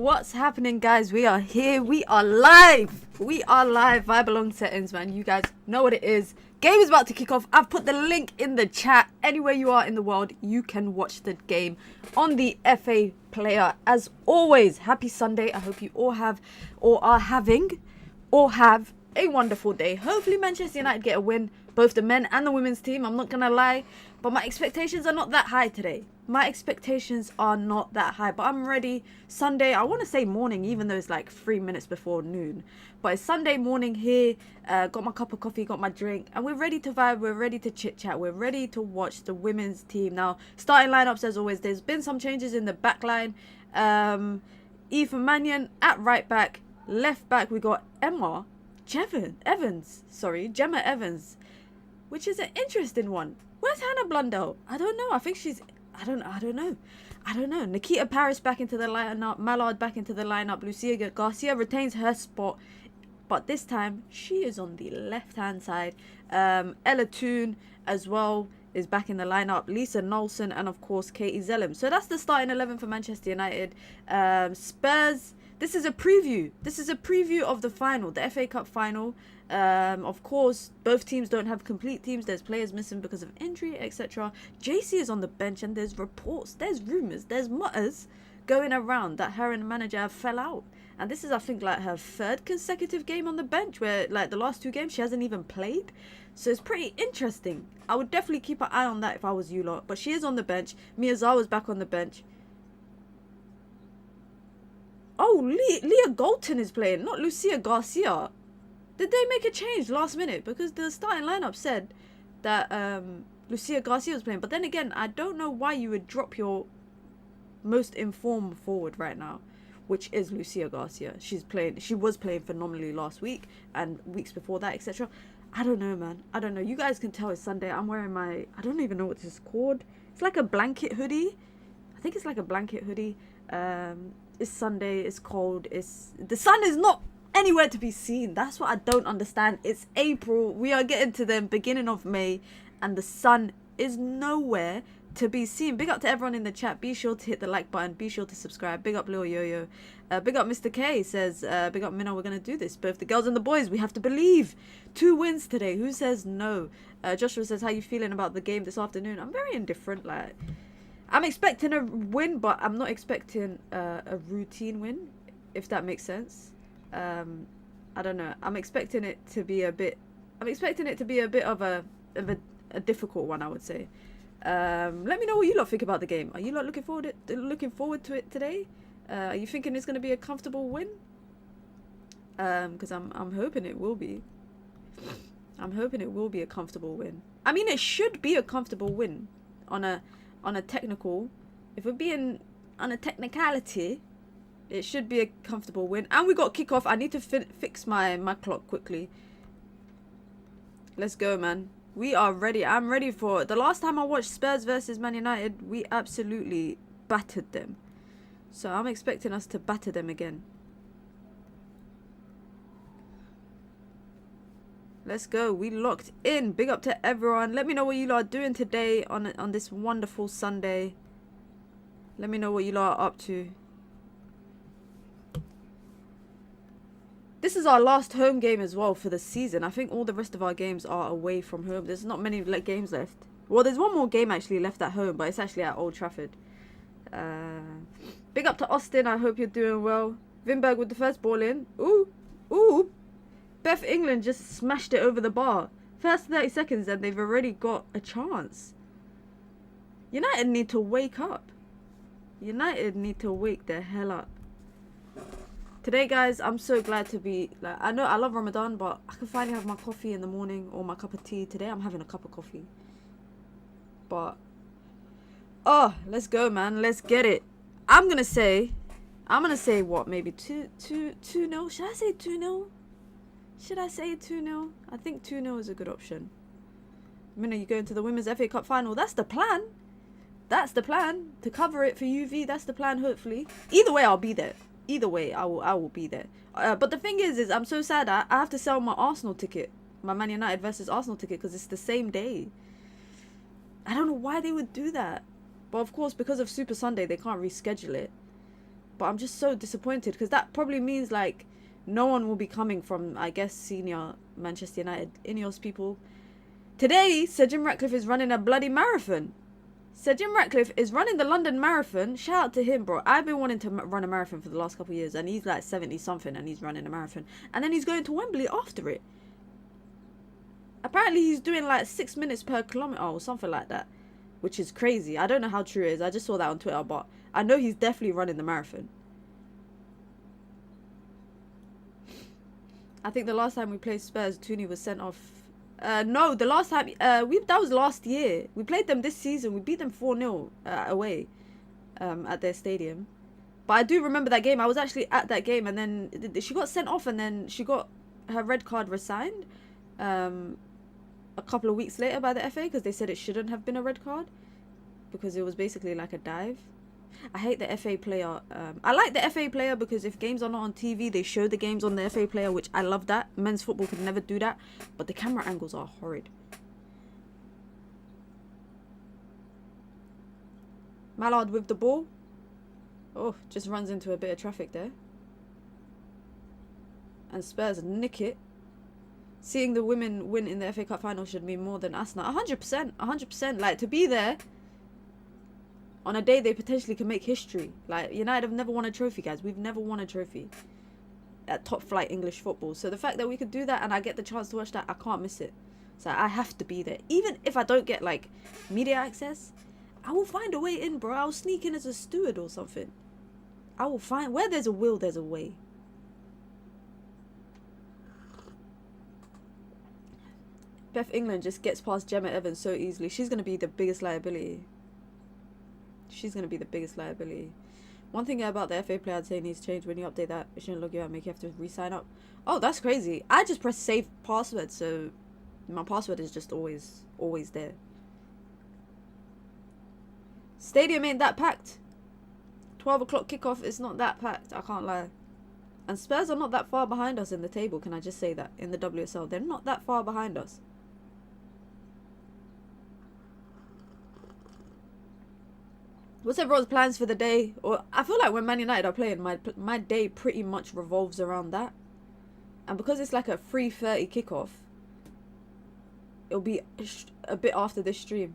What's happening, guys? We are here. We are live. We are live. vibealong settings, man. You guys know what it is. Game is about to kick off. I've put the link in the chat. Anywhere you are in the world, you can watch the game on the FA Player. As always, happy Sunday. I hope you all have or are having or have a wonderful day. Hopefully Manchester United get a win, both the men and the women's team. I'm not gonna lie, but my expectations are not that high today. My expectations are not that high, but I'm ready. Sunday, I want to say morning, even though it's like 3 minutes before noon, but it's Sunday morning here. Got my cup of coffee, got my drink, and we're ready to vibe. We're ready to chit chat. We're ready to watch the women's team. Now, starting lineups as always. There's been some changes in the back line. Ethan Mannion at right back. Left back, we got Gemma Evans, which is an interesting one. Where's Hannah Blundell? I don't know. I think she's... I don't know. Nikita Paris back into the lineup. Mallard back into the lineup. Lucia Garcia retains her spot, but this time she is on the left-hand side. Ella Toon as well is back in the lineup. Lisa Nolson and, of course, Katie Zellem. So that's the starting 11 for Manchester United. Spurs... This is a preview. This is a preview of the final, the FA Cup final. Of course, both teams don't have complete teams. There's players missing because of injury, etc. JC is on the bench, and there's reports, there's rumours, there's mutters going around that her and the manager have fell out. And this is, I think, like her third consecutive game on the bench, where like the last 2 games she hasn't even played. So it's pretty interesting. I would definitely keep an eye on that if I was you lot. But she is on the bench. Miyazawa's back on the bench. Oh, Leah Galton is playing, not Lucia Garcia. Did they make a change last minute? Because the starting lineup said that Lucia Garcia was playing. But then again, I don't know why you would drop your most informed forward right now, which is Lucia Garcia. She was playing phenomenally last week and weeks before that, etc. I don't know, man. I don't know. You guys can tell it's Sunday. I'm wearing my... I don't even know what this is called. It's like a blanket hoodie. I think it's like a blanket hoodie. It's Sunday, it's cold, the sun is not anywhere to be seen. That's what I don't understand. It's April, we are getting to the beginning of May, and the sun is nowhere to be seen. Big up to everyone in the chat. Be sure to hit the like button, be sure to subscribe. Big up Lil Yo-Yo. Big up Mr. K says, big up Mina, we're gonna do this. Both the girls and the boys, we have to believe. 2 wins today, who says no? Joshua says, how you feeling about the game this afternoon? I'm very indifferent. Like, I'm expecting a win, but I'm not expecting a routine win, if that makes sense. I don't know. I'm expecting it to be a bit of a difficult one, I would say. Let me know what you lot think about the game. Are you lot looking forward to it today? Are you thinking it's going to be a comfortable win? Because I'm hoping it will be. I'm hoping it will be a comfortable win. I mean, it should be a comfortable win on a technical. If we're being on a technicality, it should be a comfortable win. And we got kickoff. I need to fix my clock quickly. Let's go, man. We are ready. I'm ready for it. The last time I watched Spurs versus Man United, we absolutely battered them. So I'm expecting us to batter them again. Let's go. We locked in. Big up to everyone. Let me know what you lot are doing today on this wonderful Sunday. Let me know what you lot are up to. This is our last home game as well for the season. I think all the rest of our games are away from home. There's not many games left. Well, there's one more game actually left at home, but it's actually at Old Trafford. Big up to Austin. I hope you're doing well. Vinberg with the first ball in. Ooh. Ooh. Beth England just smashed it over the bar. First 30 seconds and they've already got a chance. United need to wake up. United need to wake the hell up. Today, guys, I'm so glad to be... like, I know I love Ramadan, but I can finally have my coffee in the morning or my cup of tea. Today, I'm having a cup of coffee. But... oh, let's go, man. Let's get it. I'm going to say what? Maybe 2-0? Should I say 2-0? Should I say 2-0? I think 2-0 is a good option. Mina, you go into the Women's FA Cup final. That's the plan. That's the plan. To cover it for UV. That's the plan, hopefully. Either way, I'll be there. Either way, I will be there. But the thing is I'm so sad. I have to sell my Arsenal ticket. My Man United versus Arsenal ticket. Because it's the same day. I don't know why they would do that. But of course, because of Super Sunday, they can't reschedule it. But I'm just so disappointed because that probably means like no one will be coming from, I guess, senior Manchester United Ineos people. Today, Sir Jim Ratcliffe is running a bloody marathon. Sir Jim Ratcliffe is running the London Marathon. Shout out to him, bro. I've been wanting to run a marathon for the last couple of years, and he's like 70 something, and he's running a marathon. And then he's going to Wembley after it. Apparently, he's doing like 6 minutes per kilometer or something like that, which is crazy. I don't know how true it is. I just saw that on Twitter, but I know he's definitely running the marathon. I think the last time we played Spurs, Tooney was sent off. No, the last time that was last year. We played them this season. We beat them 4-0 away at their stadium. But I do remember that game. I was actually at that game, and then she got sent off, and then she got her red card resigned a couple of weeks later by the FA because they said it shouldn't have been a red card because it was basically like a dive. I hate the FA player. I like the FA player because if games are not on TV, they show the games on the FA player, which I love that. Men's football could never do that, but the camera angles are horrid. Mallard with the ball. Oh, just runs into a bit of traffic there. And Spurs nick it. Seeing the women win in the FA Cup final should mean more than Arsenal. 100%. 100%. Like, to be there on a day they potentially can make history. Like, United have never won a trophy, guys. We've never won a trophy at top flight English football. So the fact that we could do that and I get the chance to watch that, I can't miss it. So I have to be there. Even if I don't get, like, media access, I will find a way in, bro. I'll sneak in as a steward or something. I will find... Where there's a will, there's a way. Beth England just gets past Gemma Evans so easily. She's going to be the biggest liability. She's going to be the biggest liability. One thing about the FA player I'd say needs to change. When you update that, it shouldn't log you out and make you have to re-sign up. Oh, that's crazy. I just press save password, so my password is just always there. Stadium ain't that packed. 12 o'clock kickoff is not that packed. I can't lie. And Spurs are not that far behind us in the table. Can I just say that? In the WSL. They're not that far behind us. What's everyone's plans for the day? Or I feel like when Man United are playing, my day pretty much revolves around that. And because it's like a 3:30 kickoff, it'll be a bit after this stream.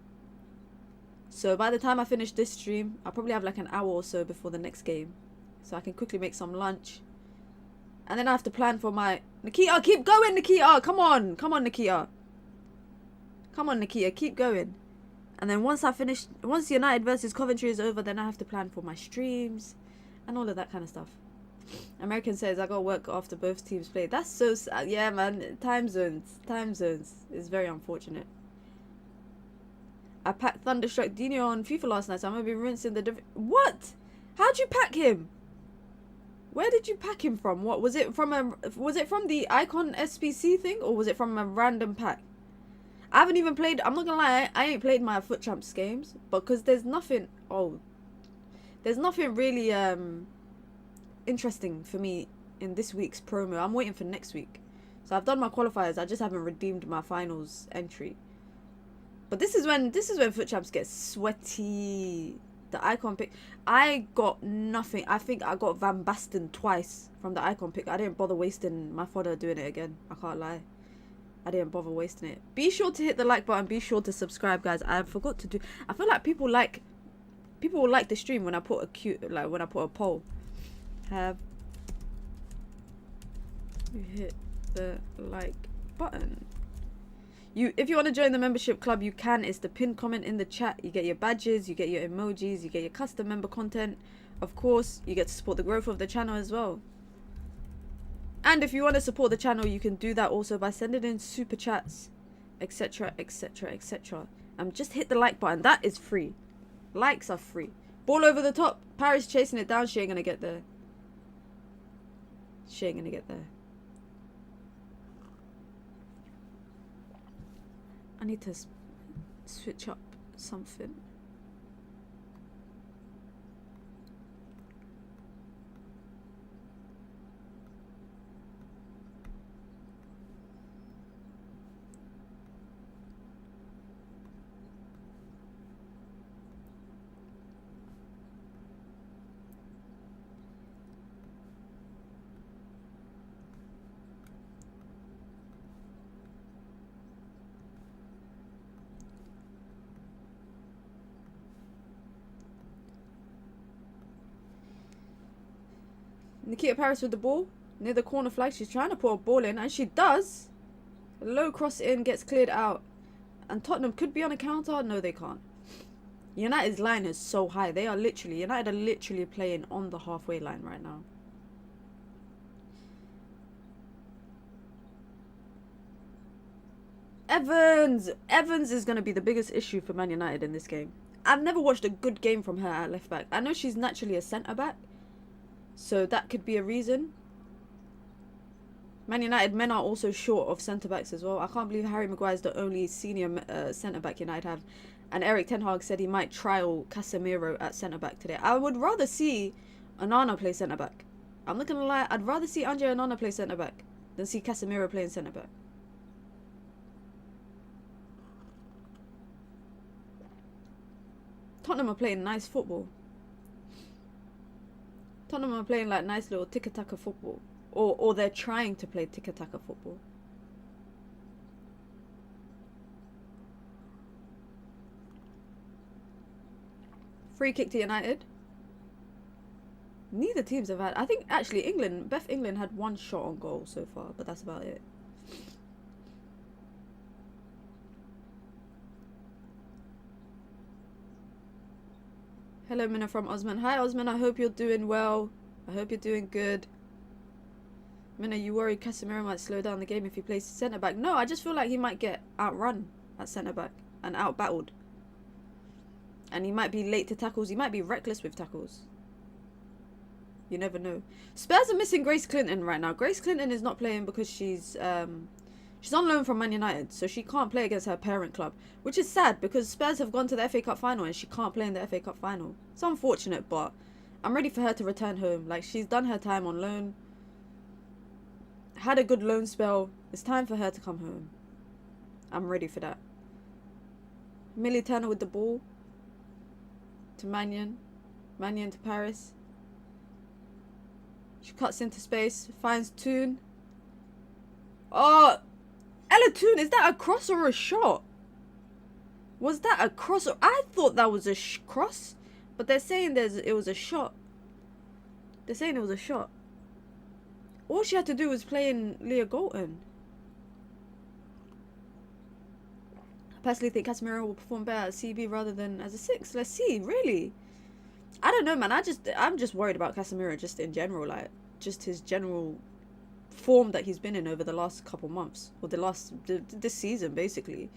So by the time I finish this stream, I'll probably have like an hour or so before the next game. So I can quickly make some lunch. And then I have to plan for my... Nikita, keep going, Nikita! Come on! Come on, Nikita. Come on, Nikita, keep going. And then once United versus Coventry is over, then I have to plan for my streams and all of that kind of stuff. American says, I got work after both teams play. That's so sad. Yeah, man. Time zones. Time zones. It's very unfortunate. I packed Thunderstruck Dino on FIFA last night, so I'm going to be rinsing the... What? How'd you pack him? Where did you pack him from? What was it from the Icon SPC thing, or was it from a random pack? I haven't even played... I'm not gonna lie, I ain't played my Foot Champs games, but because there's nothing... Oh. There's nothing really interesting for me in this week's promo. I'm waiting for next week. So I've done my qualifiers, I just haven't redeemed my finals entry. But this is when Foot Champs gets sweaty. The Icon pick. I got nothing. I think I got Van Basten twice from the Icon pick. I didn't bother wasting my fodder doing it again. I can't lie. I didn't bother wasting it. Be sure to hit the like button. Be sure to subscribe, guys. I forgot to do... I feel like people will like the stream when I put a poll. Have you hit the like button? If you want to join the membership club, you can. It's the pinned comment in the chat. You get your badges, you get your emojis, you get your custom member content. Of course, you get to support the growth of the channel as well. And if you want to support the channel, you can do that also by sending in super chats, etc, etc, etc. Just hit the like button. That is free. Likes are free. Ball over the top. Paris chasing it down. She ain't gonna get there. She ain't gonna get there. I need to switch up something. Nikita Paris with the ball near the corner flag. She's trying to put a ball in, and she does. A low cross in, gets cleared out. And Tottenham could be on a counter. No, they can't. United's line is so high. United are literally playing on the halfway line right now. Evans is going to be the biggest issue for Man United in this game. I've never watched a good game from her at left back. I know she's naturally a centre back, so that could be a reason. Man United men are also short of centre backs as well. I can't believe Harry Maguire is the only senior centre back United have. And Eric Ten Hag said he might trial Casemiro at centre back today. I would rather see Onana play centre back. I'm not gonna lie, I'd rather see Andre Onana play centre back than see Casemiro playing centre back. Tottenham are playing nice football. Tottenham are playing like nice little tiki-taka football. Or they're trying to play tiki-taka football. Free kick to United. Neither teams have had... I think actually Beth England had one shot on goal so far, but that's about it. Hello, Mina from Osman. Hi, Osman. I hope you're doing well. I hope you're doing good. Mina, you worry Casemiro might slow down the game if he plays centre-back? No, I just feel like he might get outrun at centre-back and out-battled. And he might be late to tackles. He might be reckless with tackles. You never know. Spurs are missing Grace Clinton right now. Grace Clinton is not playing because she's on loan from Man United, so she can't play against her parent club, which is sad because Spurs have gone to the FA Cup final and she can't play in the FA Cup final. It's unfortunate, but I'm ready for her to return home. Like, she's done her time on loan, had a good loan spell. It's time for her to come home. I'm ready for that. Millie Turner with the ball to Mannion. Mannion to Paris. She cuts into space, finds Toon. Oh, Ella Toon, is that a cross or a shot? Was that a cross? I thought that was a cross, but they're saying it was a shot. They're saying it was a shot. All she had to do was play in Leah Golton. I personally think Casemiro will perform better as CB rather than as a 6. Let's see, really. I don't know, man. I'm just worried about Casemiro just in general, like just his general form that he's been in over the last couple months, or this season basically.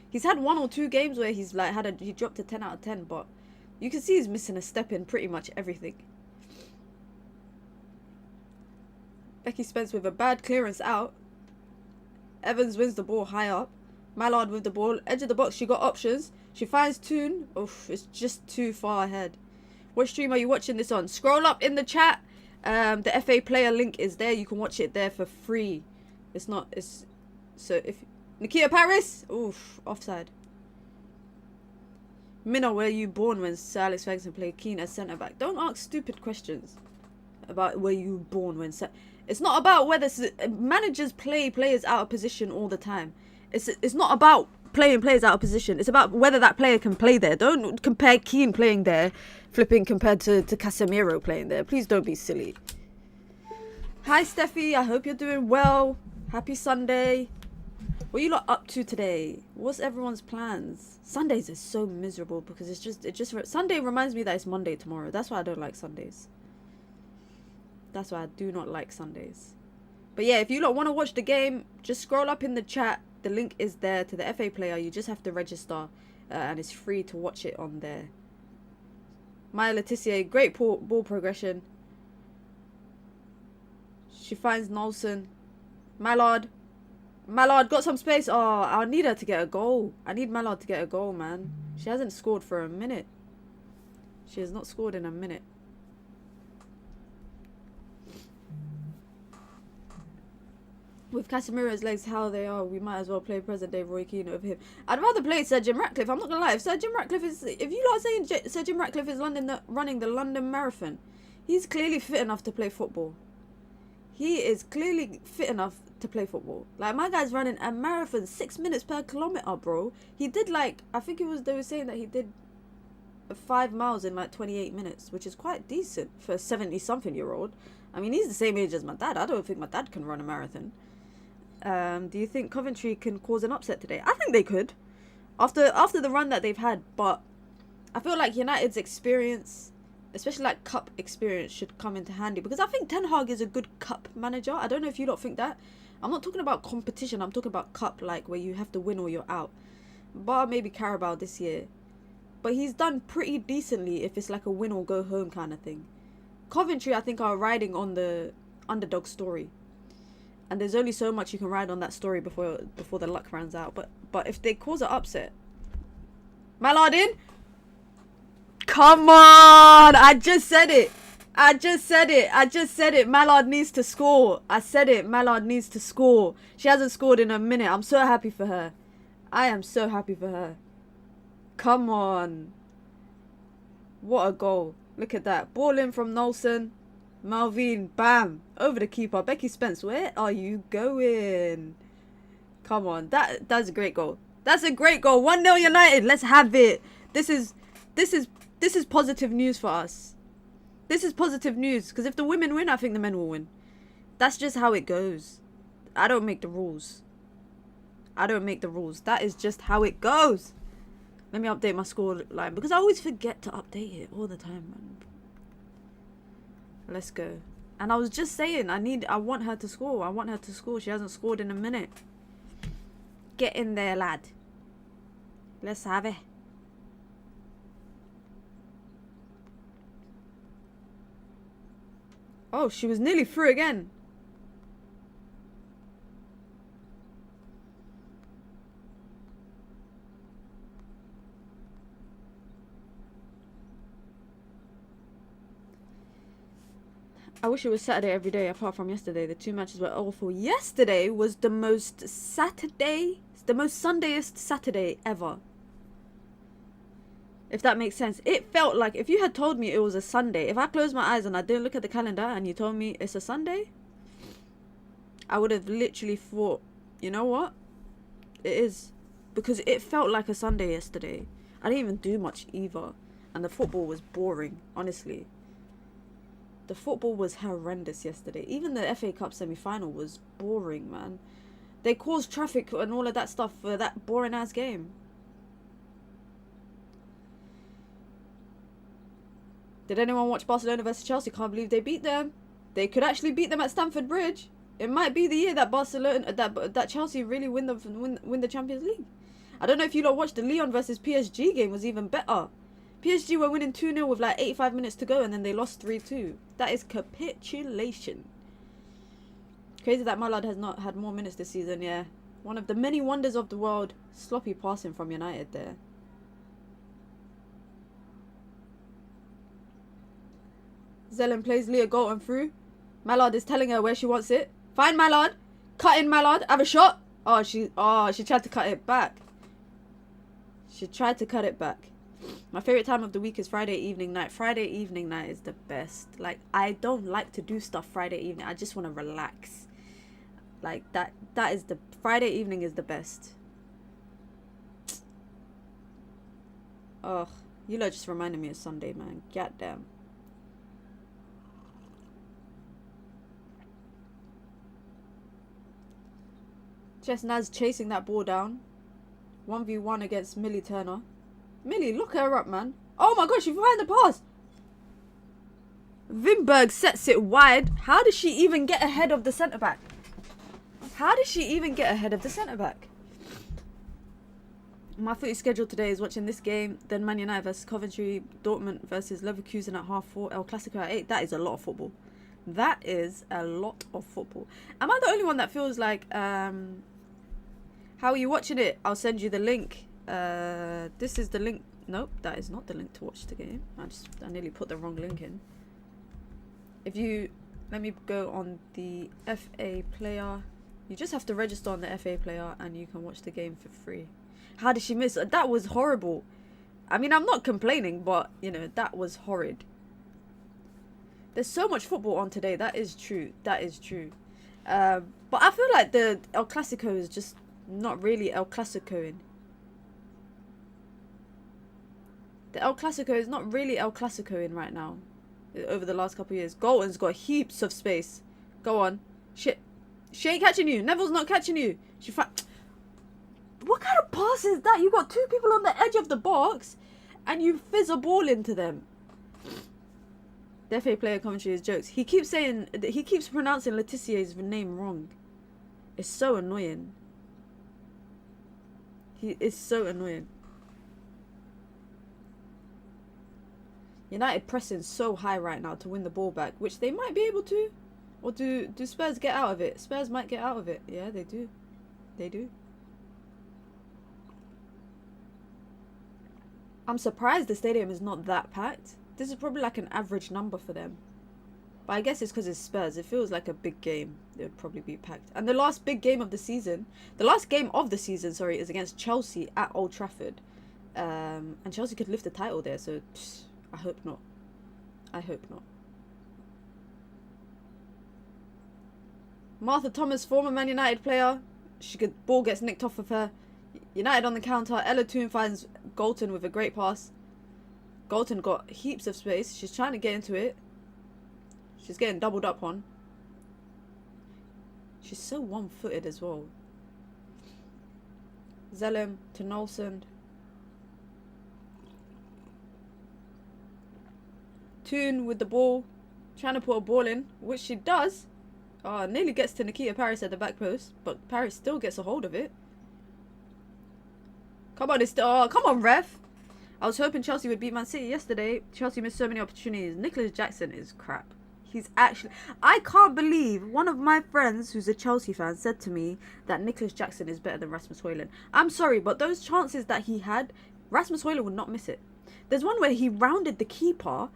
He's had 1 or 2 games where he's like he dropped a 10 out of 10, but you can see he's missing a step in pretty much everything. Becky Spence with a bad clearance out. Evans wins the ball high up. Mallard with the ball, edge of the box. She got options. She finds Toon. Oof, it's just too far ahead. What stream are you watching this on? Scroll up in the chat. The FA player link is there. You can watch it there for free. So if Nikita Paris, oof, offside. Mina, were you born when Sir Alex Ferguson played Keane as centre back? Don't ask stupid questions about were you born when. It's not about whether managers play players out of position all the time. It's not about playing players out of position. It's about whether that player can play there. Don't compare Keane playing there, flipping compared to Casemiro playing there. Please don't be silly. Hi, Steffi. I hope you're doing well. Happy Sunday. What are you lot up to today? What's everyone's plans? Sundays are so miserable because Sunday reminds me that it's Monday tomorrow. That's why I don't like Sundays. That's why I do not like Sundays. But yeah, if you lot want to watch the game, just scroll up in the chat. The link is there to the FA player. You just have to register and it's free to watch it on there. Maya Letitia, great ball progression. She finds Nelson. Mallard got some space. Oh, I need her to get a goal. I need Mallard to get a goal, man. She hasn't scored for a minute. She has not scored in a minute. With Casemiro's legs how they are, we might as well play present day Roy Keane over him. I'd rather play Sir Jim Ratcliffe. I'm not gonna lie. If you lot are saying Sir Jim Ratcliffe is running the London Marathon, he's clearly fit enough to play football. He is clearly fit enough to play football. Like, my guy's running a marathon, 6 minutes per kilometer, bro. He did, like, I think they were saying that he did 5 miles in like 28 minutes, which is quite decent for a 70-something-year-old. I mean, he's the same age as my dad. I don't think my dad can run a marathon. Do you think Coventry can cause an upset today? I think they could. After the run that they've had, but I feel like United's experience, especially like cup experience, should come into handy, because I think Ten Hag is a good cup manager. I don't know if you don't think that. I'm not talking about competition, I'm talking about cup, like where you have to win or you're out. Bar maybe Carabao this year, but he's done pretty decently if it's like a win or go home kind of thing. Coventry, I think, are riding on the underdog story, and there's only so much you can ride on that story before the luck runs out. But if they cause an upset, Mallard in. Come on! I just said it. Mallard needs to score. I said it. Mallard needs to score. She hasn't scored in a minute. I'm so happy for her. I am so happy for her. Come on. What a goal. Look at that. Ball in from Nelson. Malvine. Bam. Over the keeper. Becky Spence, where are you going? Come on. That's a great goal. That's a great goal. 1-0 United. Let's have it. This is positive news for us. This is positive news, because if the women win, I think the men will win. That's just how it goes. I don't make the rules. That is just how it goes. Let me update my score line, because I always forget to update it all the time, man. Let's go. And I was just saying, I want her to score. She hasn't scored in a minute. Get in there, lad. Let's have it. Oh, she was nearly through again. I wish it was Saturday every day, apart from yesterday. The 2 matches were awful. Yesterday was the most Sundayest Saturday ever. If that makes sense. It felt like, if you had told me it was a Sunday, if I closed my eyes and I didn't look at the calendar and you told me it's a Sunday, I would have literally thought, you know what? It is. Because it felt like a Sunday yesterday. I didn't even do much either. And the football was boring, honestly. The football was horrendous yesterday. Even the FA Cup semi-final was boring, man. They caused traffic and all of that stuff for that boring-ass game. Did anyone watch Barcelona versus Chelsea? Can't believe they beat them. They could actually beat them at Stamford Bridge. It might be the year that that Chelsea really win the Champions League. I don't know if you lot watched the Lyon versus PSG game. Was even better. PSG were winning 2-0 with like 85 minutes to go, and then they lost 3-2. That is capitulation. Crazy that Mallard has not had more minutes this season, yeah. One of the many wonders of the world. Sloppy passing from United there. Zelen plays Leah Golden through. Mallard is telling her where she wants it. Find Mallard. Cut in Mallard. Have a shot. Oh, she tried to cut it back. My favourite time of the week is Friday evening night. Friday evening night is the best. Like, I don't like to do stuff Friday evening. I just want to relax. Like, that is the... Friday evening is the best. Oh, you lot just reminded me of Sunday, man. Goddamn. Jess Naz chasing that ball down. 1v1 against Millie Turner. Millie, look her up, man. Oh my god, she found the pass. Wimberg sets it wide. How does she even get ahead of the centre-back? My footy schedule today is watching this game, then Man United versus Coventry, Dortmund versus Leverkusen at 4:30, El Clasico at 8. That is a lot of football. Am I the only one that feels like, how are you watching it? I'll send you the link. This is the link. Nope, that is not the link to watch the game. I nearly put the wrong link in. Let me go on the FA player. You just have to register on the FA player and you can watch the game for free. How did she miss? That was horrible. I mean, I'm not complaining, but, you know, that was horrid. There's so much football on today. That is true. But I feel like the El Clasico is just... not really El Clasicoing. The El Clasico is not really El Clasico in right now. Over the last couple of years. Golden's got heaps of space. Go on. Shit. She ain't catching you. Neville's not catching you. What kind of pass is that? You got two people on the edge of the box and you fizz a ball into them. The FA player commentary is jokes. He keeps pronouncing Letizier's name wrong. It's so annoying. It's so annoying. United pressing so high right now to win the ball back, which they might be able to. Or do Spurs get out of it? Spurs might get out of it. Yeah, they do. They do. I'm surprised the stadium is not that packed. This is probably like an average number for them. But I guess it's because it's Spurs. It feels like a big game. It would probably be packed. And the last big game of the season, sorry, is against Chelsea at Old Trafford. And Chelsea could lift the title there, so I hope not. I hope not. Martha Thomas, former Man United player. Ball gets nicked off of her. United on the counter. Ella Toone finds Galton with a great pass. Galton got heaps of space. She's trying to get into it. She's getting doubled up on. She's so one-footed as well. Zellem to Nolson. Toone with the ball. Trying to put a ball in, which she does. Nearly gets to Nikita Paris at the back post, but Paris still gets a hold of it. Come on, come on, ref. I was hoping Chelsea would beat Man City yesterday. Chelsea missed so many opportunities. Nicholas Jackson is crap. I can't believe one of my friends who's a Chelsea fan said to me that Nicholas Jackson is better than Rasmus Højlund. I'm sorry, but those chances that he had, Rasmus Højlund would not miss it. There's one where he rounded the keeper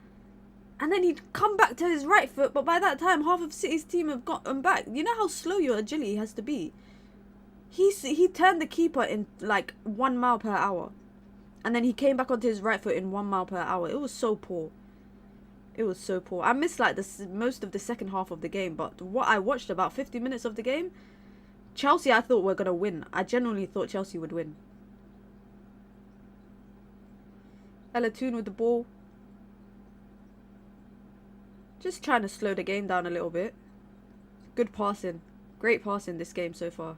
and then he'd come back to his right foot, but by that time half of City's team have gotten back. You know how slow your agility has to be. He turned the keeper in like 1 mile per hour. And then he came back onto his right foot in 1 mile per hour. It was so poor. It was so poor. I missed like most of the second half of the game, but what I watched, about 50 minutes of the game, Chelsea I thought were going to win. I genuinely thought Chelsea would win. Ella Toone with the ball. Just trying to slow the game down a little bit. Good passing. Great passing this game so far.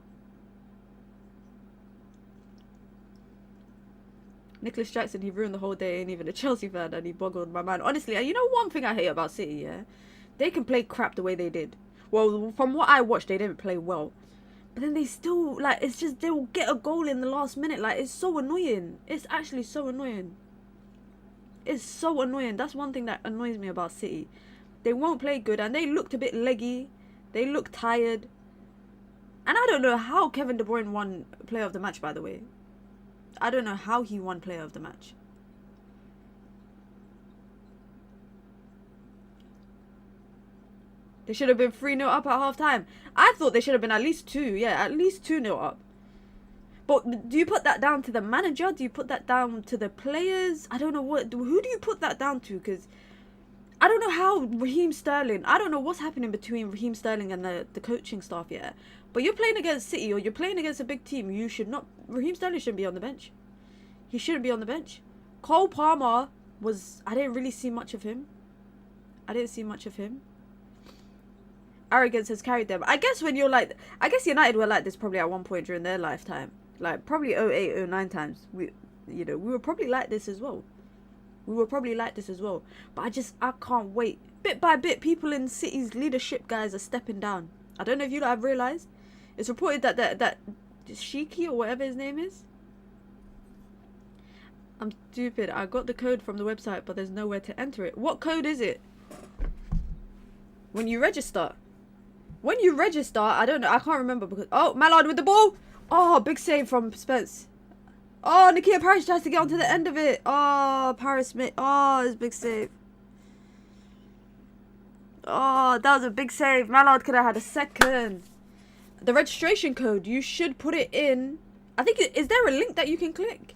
Nicholas Jackson, he ruined the whole day. Ain't even a Chelsea fan and he boggled my mind. Honestly, you know one thing I hate about City, yeah? They can play crap the way they did. Well, from what I watched, they didn't play well. But then they still, like, it's just, they will get a goal in the last minute. Like, it's so annoying. It's actually so annoying. It's so annoying. That's one thing that annoys me about City. They won't play good and they looked a bit leggy. They looked tired. And I don't know how Kevin De Bruyne won Player of the Match, by the way. I don't know how he won Player of the Match. They should have been 3-0 up at half time. I thought they should have been at least 2. Yeah, at least 2-0 up. But do you put that down to the manager? Do you put that down to the players? I don't know who do you put that down to? Because I don't know how Raheem Sterling, I don't know what's happening between Raheem Sterling and the coaching staff yet. But you're playing against City or you're playing against a big team. You should not, Raheem Sterling shouldn't be on the bench. He shouldn't be on the bench. Cole Palmer I didn't really see much of him. I didn't see much of him. Arrogance has carried them. I guess when you're like, I guess United were like this probably at one point during their lifetime. Like probably 08, 09 times. We were probably like this as well. But I can't wait. Bit by bit, people in City's leadership guys are stepping down. I don't know if you have realised. It's reported that Shiki or whatever his name is. I'm stupid. I got the code from the website, but there's nowhere to enter it. What code is it? When you register. I don't know. I can't remember because... Oh, Mallard with the ball. Oh, big save from Spence. Oh, Nikita Paris tries to get onto the end of it. Oh, Paris Smith. Oh, it's a big save. Oh, that was a big save. Mallard could have had a second. The registration code, you should put it in. I think, is there a link that you can click?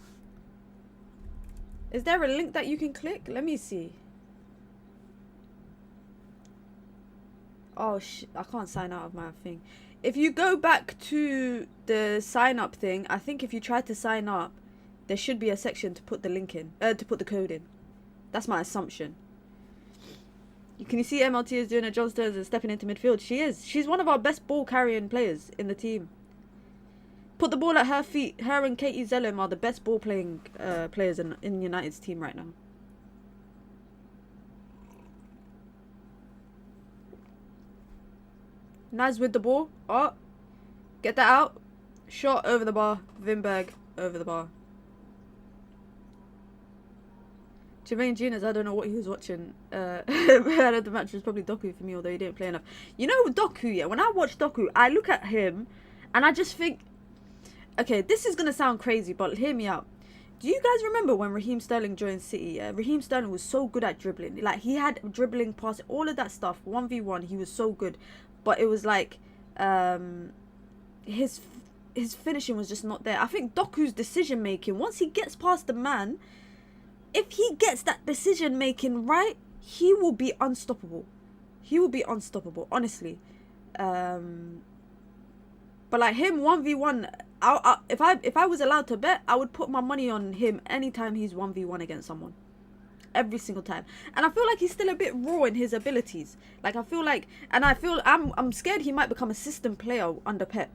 Let me see. Oh, I can't sign out of my thing. If you go back to the sign up thing, I think if you try to sign up, there should be a section to put the link in, to put the code in. That's my assumption. Can you see MLT is doing a John Stones and stepping into midfield? She is. She's one of our best ball carrying players in the team. Put the ball at her feet. Her and Katie Zellum are the best ball playing players in United's team right now. Naz with the ball. Oh, get that out. Shot over the bar. Wimberg over the bar. Jermaine Genius, I don't know what he was watching. The match was probably Doku for me, although he didn't play enough. You know Doku, yeah? When I watch Doku, I look at him and I just think, okay, this is going to sound crazy, but hear me out. Do you guys remember when Raheem Sterling joined City? Yeah? Raheem Sterling was so good at dribbling. Like, he had dribbling, passing, all of that stuff. 1v1, he was so good. But it was like, his finishing was just not there. I think Doku's decision making, once he gets past the man, if he gets that decision making right, he will be unstoppable. He will be unstoppable, honestly. But like him 1v1, if I was allowed to bet, I would put my money on him anytime he's 1v1 against someone. Every single time. And I feel like he's still a bit raw in his abilities. Like I feel like, and I feel I'm scared he might become a system player under Pep,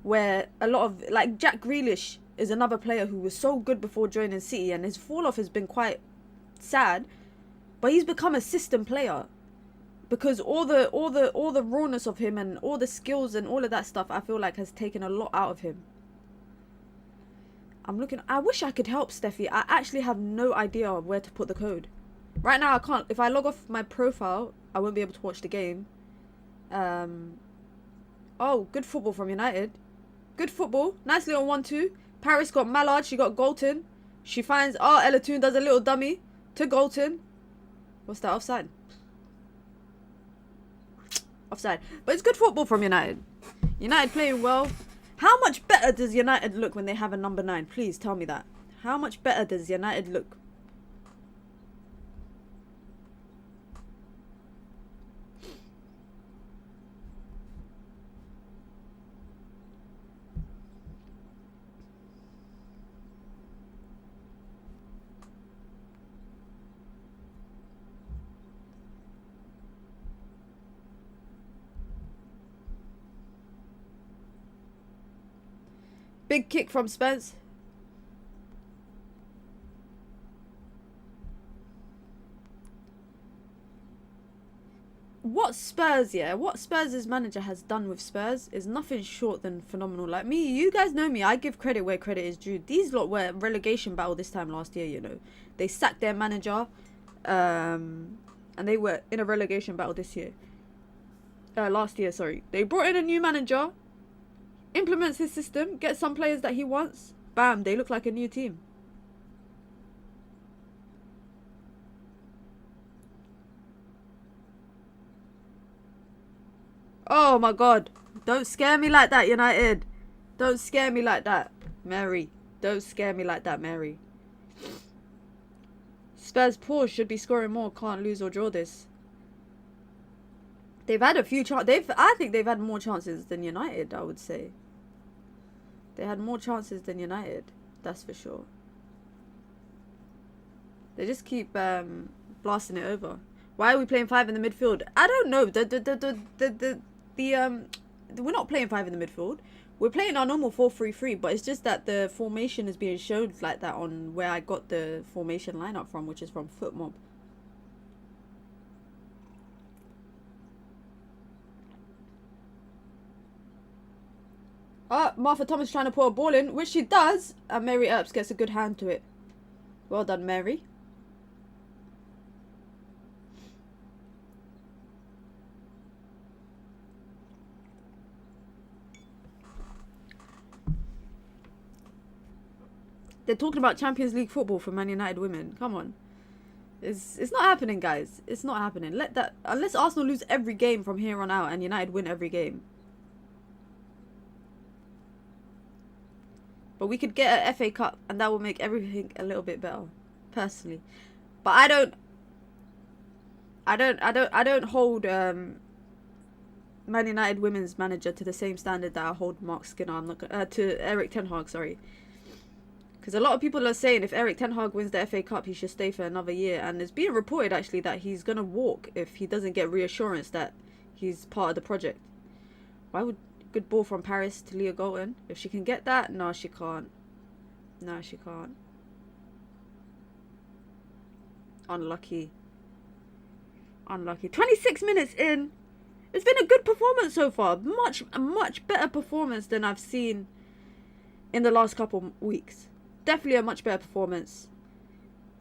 where a lot of, like, Jack Grealish is another player who was so good before joining City, and his fall off has been quite sad, but he's become a system player because all the rawness of him and all the skills and all of that stuff, I feel like has taken a lot out of him. I wish I could help Steffi. I actually have no idea where to put the code. Right now I can't. If I log off my profile, I won't be able to watch the game. Oh, good football from United. Good football. Nicely on 1-2. Paris got Mallard. She got Galton. She finds... Oh, Ella Toon does a little dummy to Galton. What's that? Offside. Offside. But it's good football from United. United playing well. How much better does United look when they have a number 9? Please tell me that. How much better does United look? Big kick from Spence. What Spurs manager has done with Spurs is nothing short than phenomenal. Like me, you guys know me, I give credit where credit is due. These lot were relegation battle this time last year, you know. They sacked their manager, and they were in a relegation battle this year. Last year, sorry. They brought in a new manager, implements his system, gets some players that he wants. Bam, they look like a new team. Oh my god. Don't scare me like that, United. Don't scare me like that, Mary. Don't scare me like that, Mary. Spurs poor, should be scoring more. Can't lose or draw this. They've had a few chances. I think they've had more chances than United, I would say. They had more chances than United. That's for sure. They just keep blasting it over. Why are we playing 5 in the midfield? I don't know. We're not playing 5 in the midfield. We're playing our normal 4-3-3, but it's just that the formation is being shown like that on where I got the formation lineup from, which is from FootMob. Martha Thomas trying to put a ball in, which she does, and Mary Earps gets a good hand to it. Well done, Mary. They're talking about Champions League football for Man Utd Women. Come on. It's not happening, guys. It's not happening. Unless Arsenal lose every game from here on out and United win every game. But we could get an FA Cup and that will make everything a little bit better, personally. But I don't hold Man Utd Women's manager to the same standard that I hold Mark Skinner. I'm not to Eric Ten Hag, sorry. Because a lot of people are saying if Erik ten Hag wins the FA Cup, he should stay for another year. And it's being reported, actually, that he's going to walk if he doesn't get reassurance that he's part of the project. Why would... Good ball from Paris to Leah Golden. If she can get that, no, she can't. No, she can't. Unlucky. Unlucky. 26 minutes in. It's been a good performance so far. Much better performance than I've seen in the last couple weeks. Definitely a much better performance.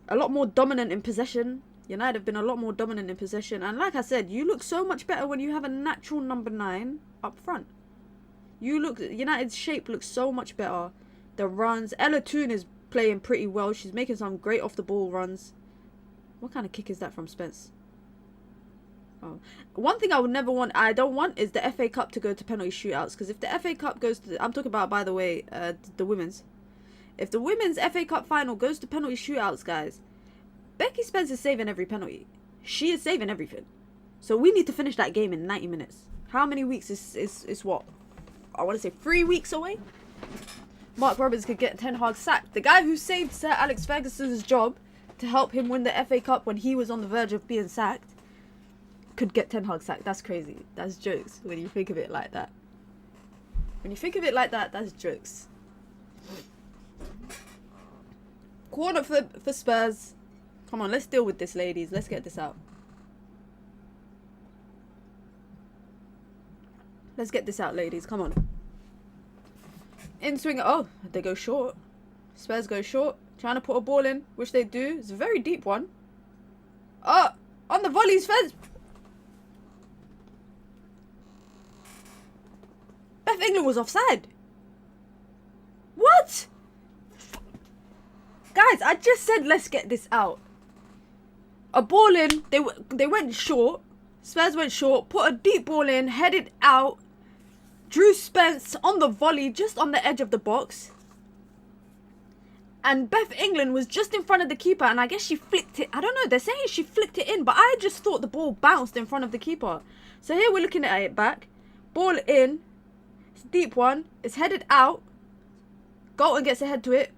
A lot more dominant in possession. United have been a lot more dominant in possession. And like I said, you look so much better when you have a natural number 9 up front. United's shape looks so much better. The runs. Ella Toon is playing pretty well. She's making some great off the ball runs. What kind of kick is that from Spence? Oh. One thing I would never want, I don't want, is the FA Cup to go to penalty shootouts. Because if the FA Cup goes to, I'm talking about, by the way, the women's. If the women's FA Cup final goes to penalty shootouts, guys, Becky Spence is saving every penalty. She is saving everything. So we need to finish that game in 90 minutes. How many weeks is what? I want to say 3 weeks away? Mark Roberts could get Ten Hag sacked. The guy who saved Sir Alex Ferguson's job to help him win the FA Cup when he was on the verge of being sacked could get Ten Hag sacked. That's crazy. That's jokes when you think of it like that. When you think of it like that, that's jokes. Corner for Spurs. Come on, let's deal with this, ladies. Let's get this out. Let's get this out, ladies. Come on. In swing. Oh, they go short. Spurs go short. Trying to put a ball in, which they do. It's a very deep one. Oh, on the volley, Spurs. Beth England was offside. What? Guys, I just said let's get this out. A ball in. They went short. Spurs went short. Put a deep ball in. Headed out. Drew Spence on the volley, just on the edge of the box. And Beth England was just in front of the keeper, and I guess she flicked it. I don't know, they're saying she flicked it in, but I just thought the ball bounced in front of the keeper. So here we're looking at it back. Ball in. It's a deep one. It's headed out. Galton gets a head to it.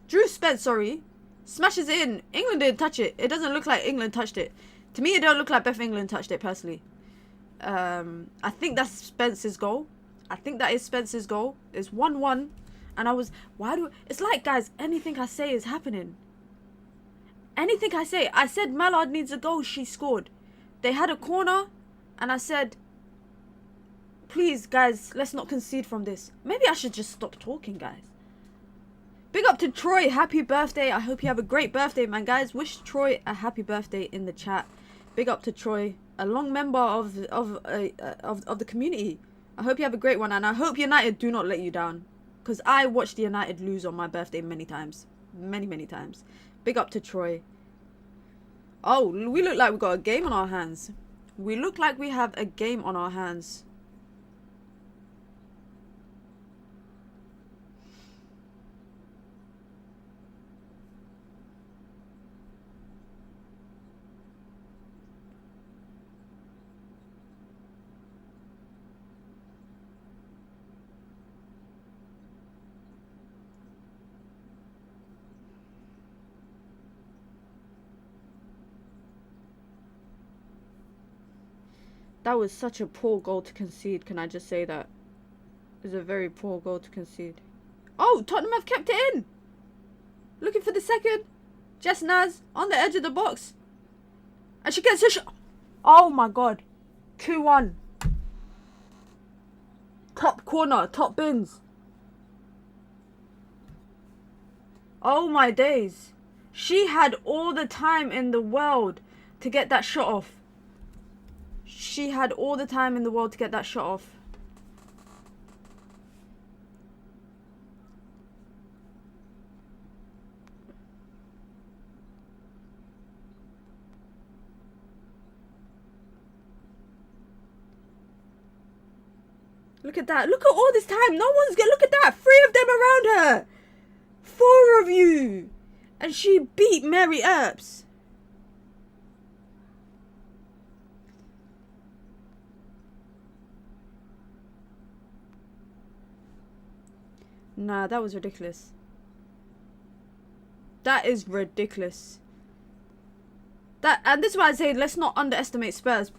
Drew Spence, sorry. Smashes it in. England didn't touch it. It doesn't look like England touched it. To me, it don't look like Beth England touched it, personally. I think that's Spence's goal. I think that is Spence's goal. It's 1-1. And it's like, guys, anything I say is happening. Anything I say. I said Mallard needs a goal. She scored. They had a corner. And I said, please, guys, let's not concede from this. Maybe I should just stop talking, guys. Big up to Troy. Happy birthday. I hope you have a great birthday, man. Guys, wish Troy a happy birthday in the chat. Big up to Troy. A long member of the community. I hope you have a great one. And I hope United do not let you down. Because I watched United lose on my birthday many times. Many times. Big up to Troy. Oh, we look like we got a game on our hands. We look like we have a game on our hands. That was such a poor goal to concede. Can I just say that? It was a very poor goal to concede. Oh, Tottenham have kept it in. Looking for the second. Jess Naz on the edge of the box. And she gets a shot. Oh my god. 2-1. Top corner. Top bins. Oh my days. She had all the time in the world to get that shot off. She had all the time in the world to get that shot off. Look at that. Look at all this time. No one's gonna look at that. 3 of them around her. 4 of you. And she beat Mary Earps. Nah, that was ridiculous. That is ridiculous. And this is why I say let's not underestimate Spurs.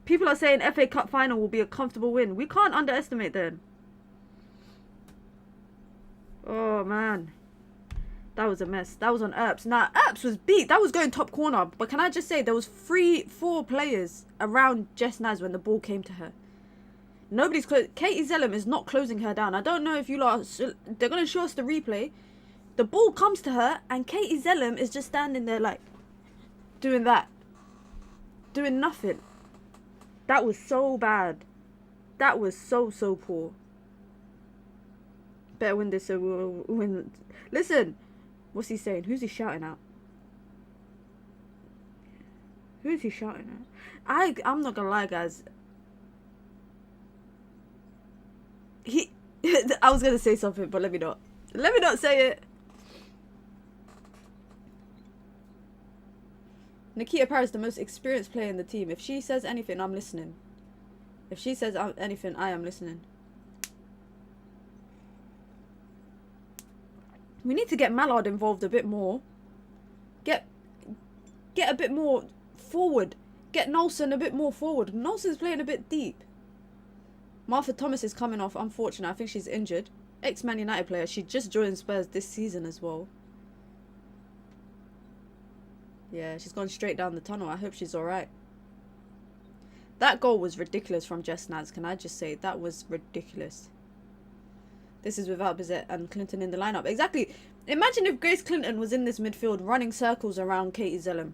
People are saying FA Cup final will be a comfortable win. We can't underestimate them. Oh, man. That was a mess. That was on Earps. Now, Earps was beat. That was going top corner. But can I just say, there was 4 players around Jess Naz when the ball came to her. Nobody's close. Katie Zellum is not closing her down. I don't know if you lot... They're going to show us the replay. The ball comes to her, and Katie Zellum is just standing there like... doing that. Doing nothing. That was so bad. That was so poor. Better win this so we'll win. Listen. What's he saying? Who's he shouting at? Who's he shouting at? I'm not gonna lie, guys. I was gonna say something, but let me not. Let me not say it. Nikita Parris, the most experienced player in the team. If she says anything, I'm listening. If she says anything, I am listening. We need to get Mallard involved a bit more. Get a bit more forward. Get Nelson a bit more forward. Nelson's playing a bit deep. Martha Thomas is coming off, unfortunate. I think she's injured. Ex-Man United player. She just joined Spurs this season as well. Yeah, she's gone straight down the tunnel. I hope she's alright. That goal was ridiculous from Jess Naz. Can I just say, that was ridiculous. This is without Bizet and Clinton in the lineup. Exactly. Imagine if Grace Clinton was in this midfield running circles around Katie Zellum.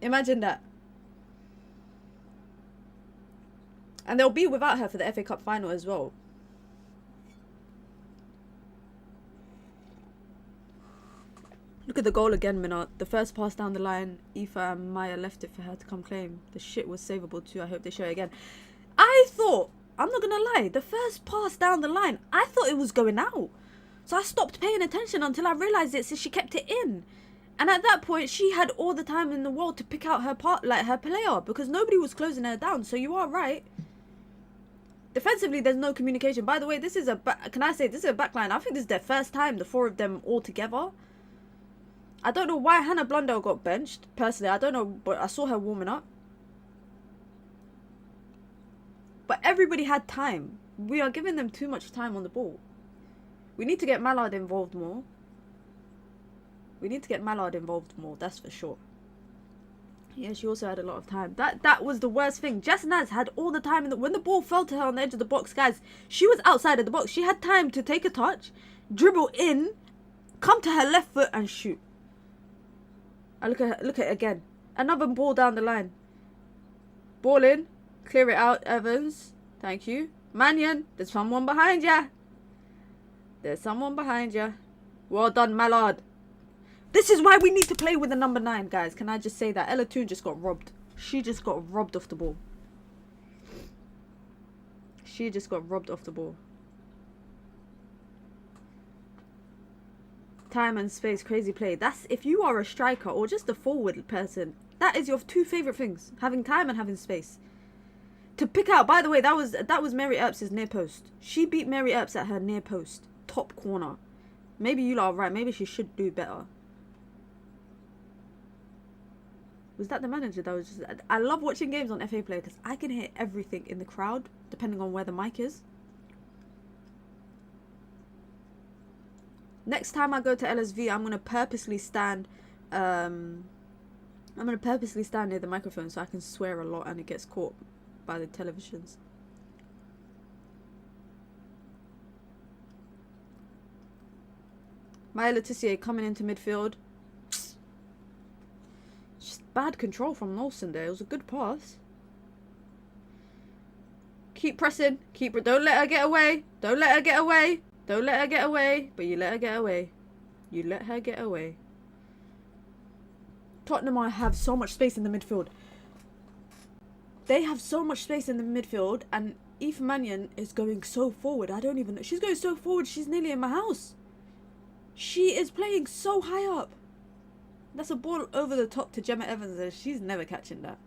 Imagine that. And they'll be without her for the FA Cup final as well. Look at the goal again, Minot. The first pass down the line, Aoife and Maya left it for her to come claim. The shit was savable too. I hope they show it again. I thought... I'm not gonna lie, the first pass down the line, I thought it was going out. So I stopped paying attention until I realised it, so she kept it in. And at that point, she had all the time in the world to pick out her her player, because nobody was closing her down. So you are right. Defensively, there's no communication. By the way, this is a can I say this is a backline? I think this is their first time, the 4 of them all together. I don't know why Hannah Blundell got benched. Personally, I don't know, but I saw her warming up. But everybody had time. We are giving them too much time on the ball. We need to get Mallard involved more. We need to get Mallard involved more, that's for sure. Yeah, she also had a lot of time. That was the worst thing. Jess Naz had all the time. When the ball fell to her on the edge of the box, guys, she was outside of the box. She had time to take a touch, dribble in, come to her left foot and shoot. I look at it again. Another ball down the line. Ball in. Clear it out, Evans. Thank you. Mannion, there's someone behind ya. There's someone behind ya. Well done, Mallard. This is why we need to play with the number 9, guys. Can I just say that? Ella Toon just got robbed. She just got robbed off the ball. She just got robbed off the ball. Time and space, crazy play. That's if you are a striker or just a forward person. That is your 2 favourite things. Having time and having space. To pick out, by the way, that was Mary Earps' near post. She beat Mary Earps at her near post. Top corner. Maybe you lot are right. Maybe she should do better. Was that the manager that was just... I love watching games on FA Player because I can hear everything in the crowd depending on where the mic is. Next time I go to LSV, I'm going to purposely stand... I'm going to purposely stand near the microphone so I can swear a lot and it gets caught by the televisions. Maya Letitia coming into midfield. Just bad control from Nelson there. It was a good pass. Keep pressing. Don't let her get away. Don't let her get away. Don't let her get away. But you let her get away. You let her get away. Tottenham have so much space in the midfield. They have so much space in the midfield, and Aoife Mannion is going so forward. I don't even know. She's going so forward, she's nearly in my house. She is playing so high up. That's a ball over the top to Gemma Evans, and she's never catching that.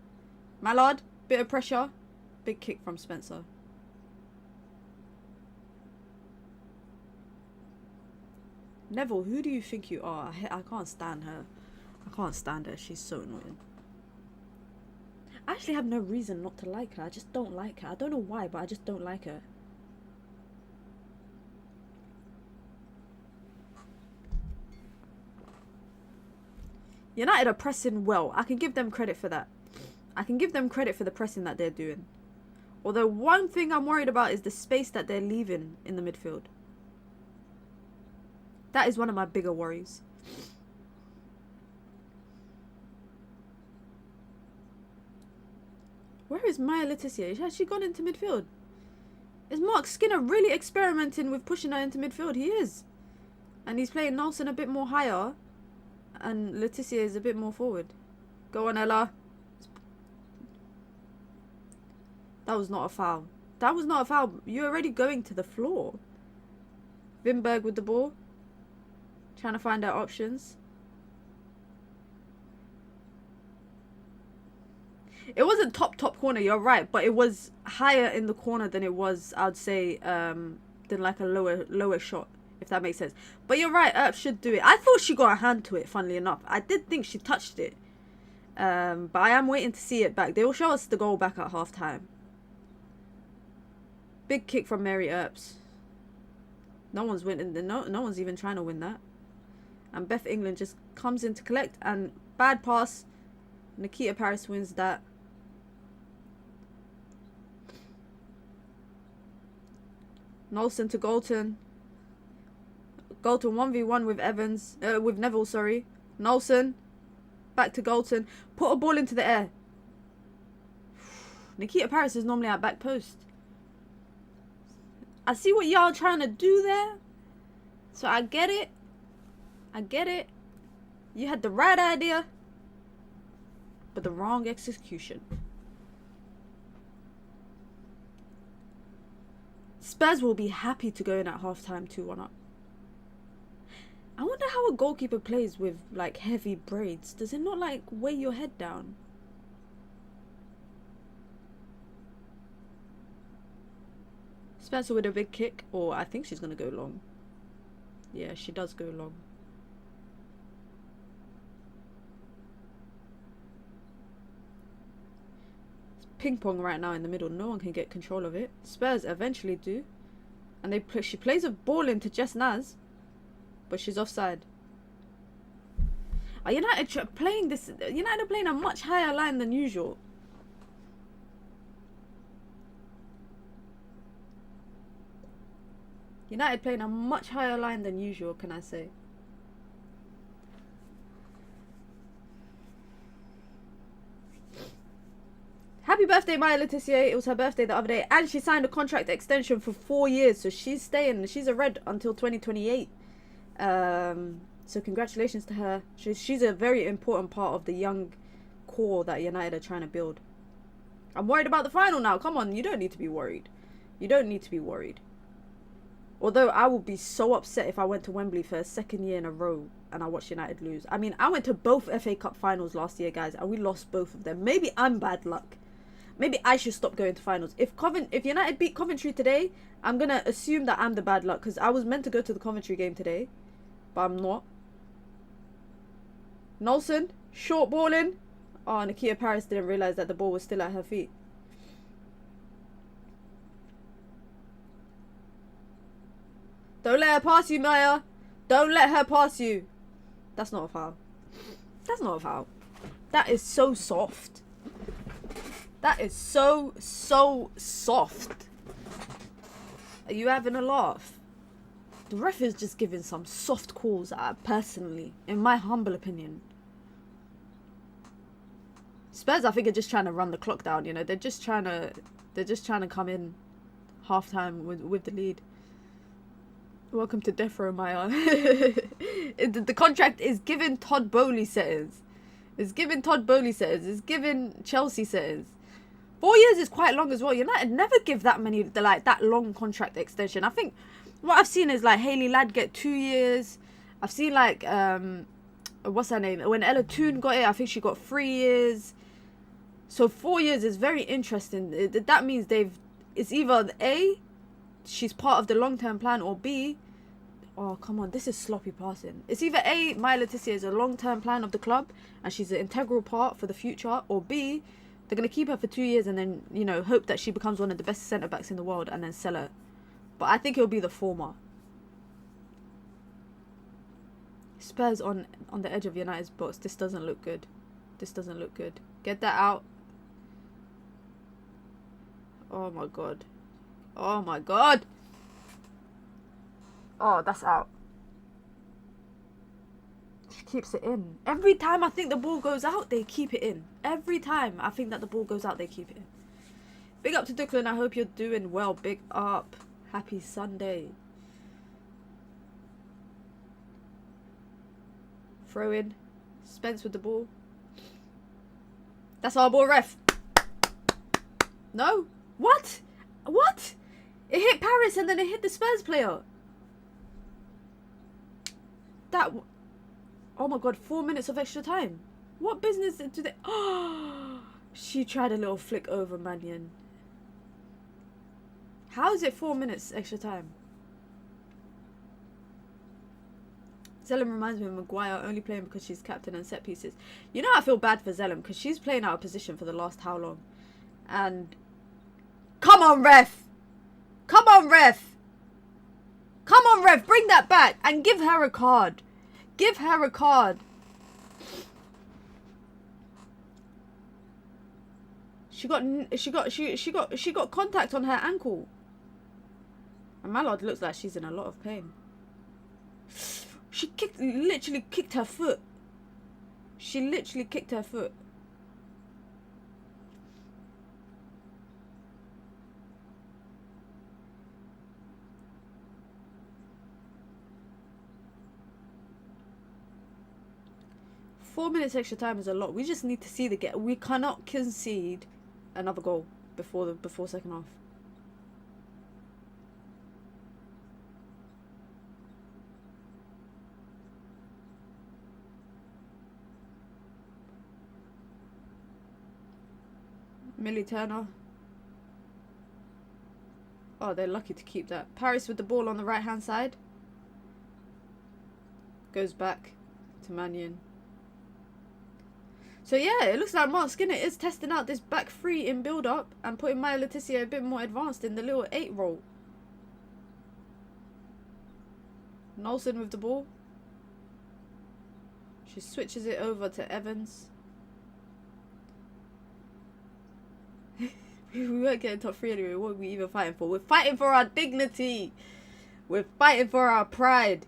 Mallard, bit of pressure. Big kick from Spencer. Neville, who do you think you are? I can't stand her. I can't stand her. She's so annoying. I actually have no reason not to like her. I just don't like her. I don't know why, but I just don't like her. United are pressing well. I can give them credit for that. I can give them credit for the pressing that they're doing. Although one thing I'm worried about is the space that they're leaving in the midfield. That is one of my bigger worries. Where is Maya Letitia? Has she gone into midfield? Is Mark Skinner really experimenting with pushing her into midfield? He is. And he's playing Nelson a bit more higher. And Letitia is a bit more forward. Go on, Ella. That was not a foul. That was not a foul. You're already going to the floor. Wimberg with the ball. Trying to find out options. It wasn't top corner, you're right. But it was higher in the corner than it was, I'd say, than like a lower shot. If that makes sense. But you're right, Earp should do it. I thought she got a hand to it, funnily enough. I did think she touched it. But I am waiting to see it back. They will show us the goal back at half time. Big kick from Mary Earps. No one's winning. No one's even trying to win that. And Beth England just comes in to collect. And bad pass. Nikita Paris wins that. Nelson to Galton. Galton 1v1 with Evans. With Neville, sorry. Nelson. Back to Galton. Put a ball into the air. Nikita Paris is normally at back post. I see what y'all trying to do there. So I get it. I get it. You had the right idea. But the wrong execution. Spurs will be happy to go in at halftime 2-1 up. I wonder how a goalkeeper plays with like heavy braids. Does it not like weigh your head down? Spencer with a big kick. Or I think she's going to go long. Yeah, she does go long. It's ping pong right now in the middle. No one can get control of it. Spurs eventually do. And she plays a ball into Jess Naz. But she's offside. Are United playing this? United are playing a much higher line than usual. United playing a much higher line than usual, can I say? Happy birthday, Maya Letitia. It was her birthday the other day. And she signed a contract extension for 4 years. So she's staying. She's a Red until 2028. So congratulations to her. She's a very important part of the young core that United are trying to build. I'm worried about the final now. Come on, you don't need to be worried. You don't need to be worried. Although I would be so upset if I went to Wembley for a second year in a row and I watched United lose. I mean, I went to both FA Cup finals last year, guys, and we lost both of them. Maybe I'm bad luck. Maybe I should stop going to finals. If United beat Coventry today, I'm going to assume that I'm the bad luck because I was meant to go to the Coventry game today. But I'm not. Nelson, short balling. Oh, Nikita Paris didn't realise that the ball was still at her feet. Don't let her pass you, Maya. Don't let her pass you. That's not a foul. That's not a foul. That is so soft. That is so soft. Are you having a laugh? The ref is just giving some soft calls, personally, in my humble opinion. Spurs, I think, are just trying to run the clock down. You know, they're just trying to come in half-time with the lead. Welcome to Death Row, Maya. The contract is given Todd Bowley settings. It's given Todd Bowley settings. It's given Chelsea settings. 4 years is quite long as well. United never give that many, that long contract extension. I think what I've seen is like Hayley Ladd get 2 years. I've seen like what's her name? When Ella Toone got it, I think she got 3 years. So 4 years is very interesting. That means it's either A, she's part of the long-term plan, or B, Oh, come on. This is sloppy passing. It's either A, Maya Leticia is a long-term plan of the club and she's an integral part for the future, or B, they're going to keep her for 2 years and then, you know, hope that she becomes one of the best centre-backs in the world and then sell her. But I think it'll be the former. Spurs on the edge of United's box. This doesn't look good. This doesn't look good. Get that out. Oh, my God. Oh, my God. Oh, that's out. She keeps it in. Every time I think the ball goes out, they keep it in. Every time I think that the ball goes out, they keep it in. Big up to Declan. I hope you're doing well. Big up. Happy Sunday. Throw in. Spence with the ball. That's our ball, ref. No? What? What? It hit Paris and then it hit the Spurs player. That... Oh my God, 4 minutes of extra time. What business do they... Oh, she tried a little flick over Mannion. How is it 4 minutes extra time? Zellum reminds me of Maguire only playing because she's captain and set pieces. You know, I feel bad for Zellum because she's playing out of position for the last how long? And... Come on, ref! Come on, ref! Come on, ref! Bring that back and give her a card. Give her a card. She got contact on her ankle. And Mallard looks like she's in a lot of pain. She literally kicked her foot. She literally kicked her foot. Four minutes extra time is a lot. We just need to see the get. We cannot concede another goal before second half. Millie Turner. Oh, they're lucky to keep that. Paris with the ball on the right hand side. Goes back to Mannion. So yeah, it looks like Mark Skinner is testing out this back three in build-up and putting Maya Leticia a bit more advanced in the little 8 role. Nolson with the ball. She switches it over to Evans. We weren't getting top 3 anyway. What are we even fighting for? We're fighting for our dignity. We're fighting for our pride.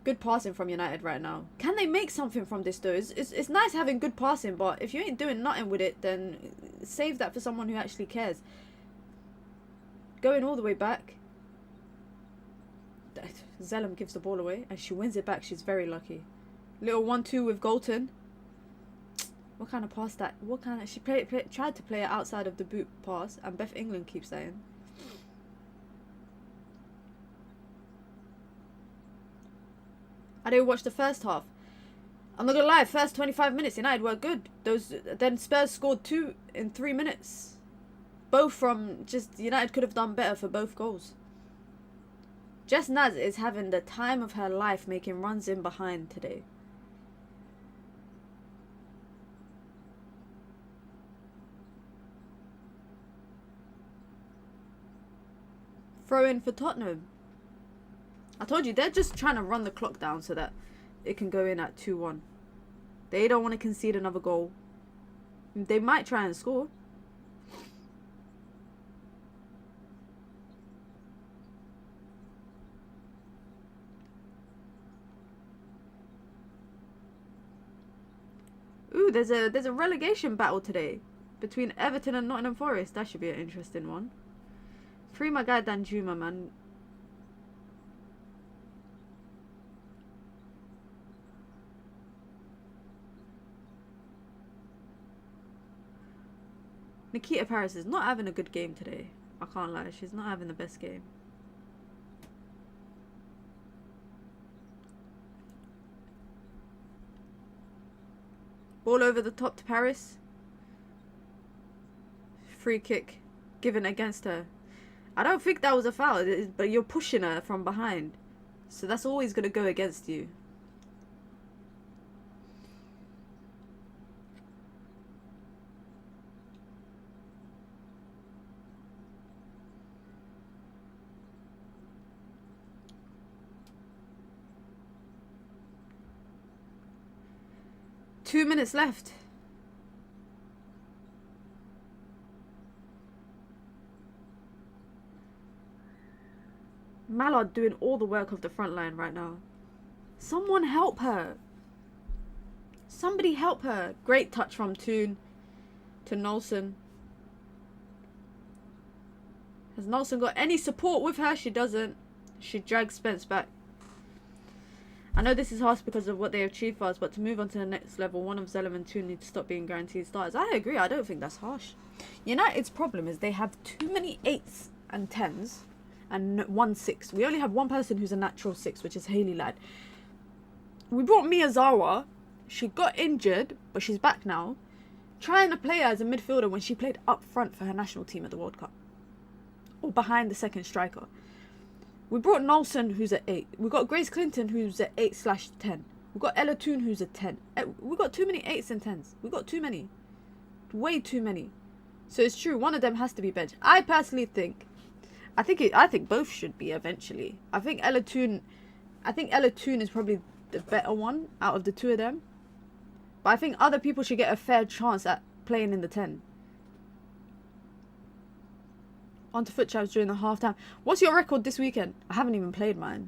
Good passing from United right now. Can they make something from this though? It's nice having good passing, but if you ain't doing nothing with it, then save that for someone who actually cares. Going all the way back. Zellum gives the ball away and she wins it back. She's very lucky. Little 1-2 with Golton. What kind of pass that? What kind of... She tried to play it outside of the boot pass and Beth England keeps that in. I didn't watch the first half. I'm not gonna lie, first 25 minutes United were good. Then Spurs scored 2 in 3 minutes. Both from just... United could have done better for both goals. Jess Naz is having the time of her life making runs in behind today. Throw in for Tottenham. I told you, they're just trying to run the clock down so that it can go in at 2-1. They don't want to concede another goal. They might try and score. Ooh, there's a relegation battle today between Everton and Nottingham Forest. That should be an interesting one. Free my guy Danjuma, man. Nikita Paris is not having a good game today. I can't lie. She's not having the best game. Ball over the top to Paris. Free kick given against her. I don't think that was a foul, but you're pushing her from behind. So that's always going to go against you. Two minutes left. Mallard doing all the work of the front line right now. Someone help her. Somebody help her. Great touch from Toon to Nolson. Has Nolson got any support with her? She doesn't. She drags Spence back. I know this is harsh because of what they achieved for us, but to move on to the next level, one of Zellum and Toon need to stop being guaranteed starters. I agree. I don't think that's harsh. United's problem is they have too many 8s and 10s. And 1 6. We only have one person who's a natural 6, which is Hayley Ladd. We brought Miyazawa. She got injured, but she's back now. Trying to play her as a midfielder when she played up front for her national team at the World Cup. Or behind the second striker. We brought Nolson, who's at 8. We got Grace Clinton, who's at 8/10. We got Ella Toon, who's at 10. We got too many 8s and 10s. We got too many. Way too many. So it's true, one of them has to be benched. I personally think... I think both should be eventually. I think Ella Toon is probably the better one out of the two of them. But I think other people should get a fair chance at playing in the 10. On to foot champs during the half-time. What's your record this weekend? I haven't even played mine.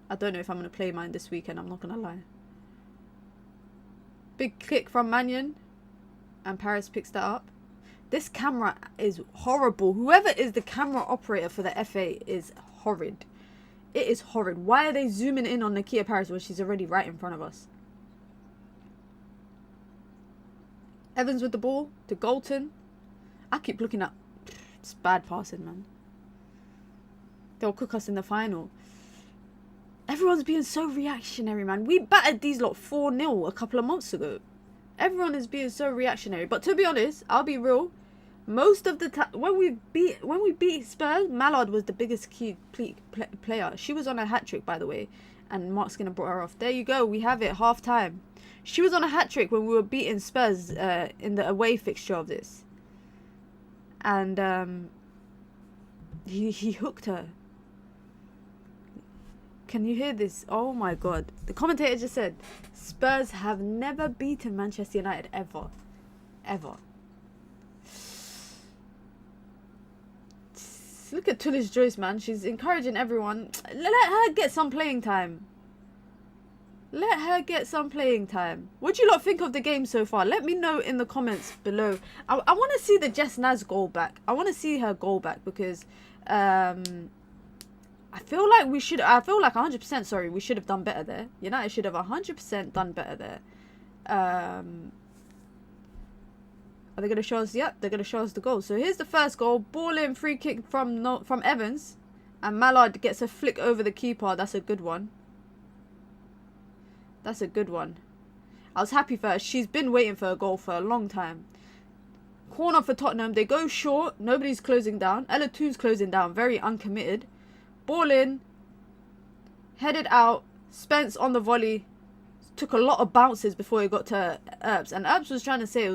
I don't know if I'm going to play mine this weekend. I'm not going to lie. Big kick from Mannion. And Paris picks that up. This camera is horrible. Whoever is the camera operator for the FA is horrid. It is horrid. Why are they zooming in on Nakia Paris when she's already right in front of us? Evans with the ball to Galton. I keep looking at... It's bad passing, man. They'll cook us in the final. Everyone's being so reactionary, man. We battered these lot 4-0 a couple of months ago. Everyone is being so reactionary. But to be honest, I'll be real. Most of the time, when we beat Spurs, Mallard was the biggest key player. She was on a hat-trick, by the way. And Mark's going to brought her off. There you go. We have it. Half-time. She was on a hat-trick when we were beating Spurs in the away fixture of this. And he hooked her. Can you hear this? Oh my god. The commentator just said, Spurs have never beaten Manchester United ever. Ever. Look at Tulis Joyce, man. She's encouraging everyone. Let her get some playing time. Let her get some playing time. What do you lot think of the game so far? Let me know in the comments below. I want to see the Jess Naz goal back. I want to see her goal back because I feel like 100%, sorry, we should have done better there. United should have 100% done better there. Are they going to show us? Yep, they're going to show us the goal. So here's the first goal. Ball in, free kick from Evans. And Mallard gets a flick over the keeper. That's a good one. That's a good one. I was happy for her. She's been waiting for a goal for a long time. Corner for Tottenham. They go short. Nobody's closing down. Ella Toon's closing down. Very uncommitted. Ball in. Headed out. Spence on the volley. Took a lot of bounces before he got to Earps. And Earps was trying to say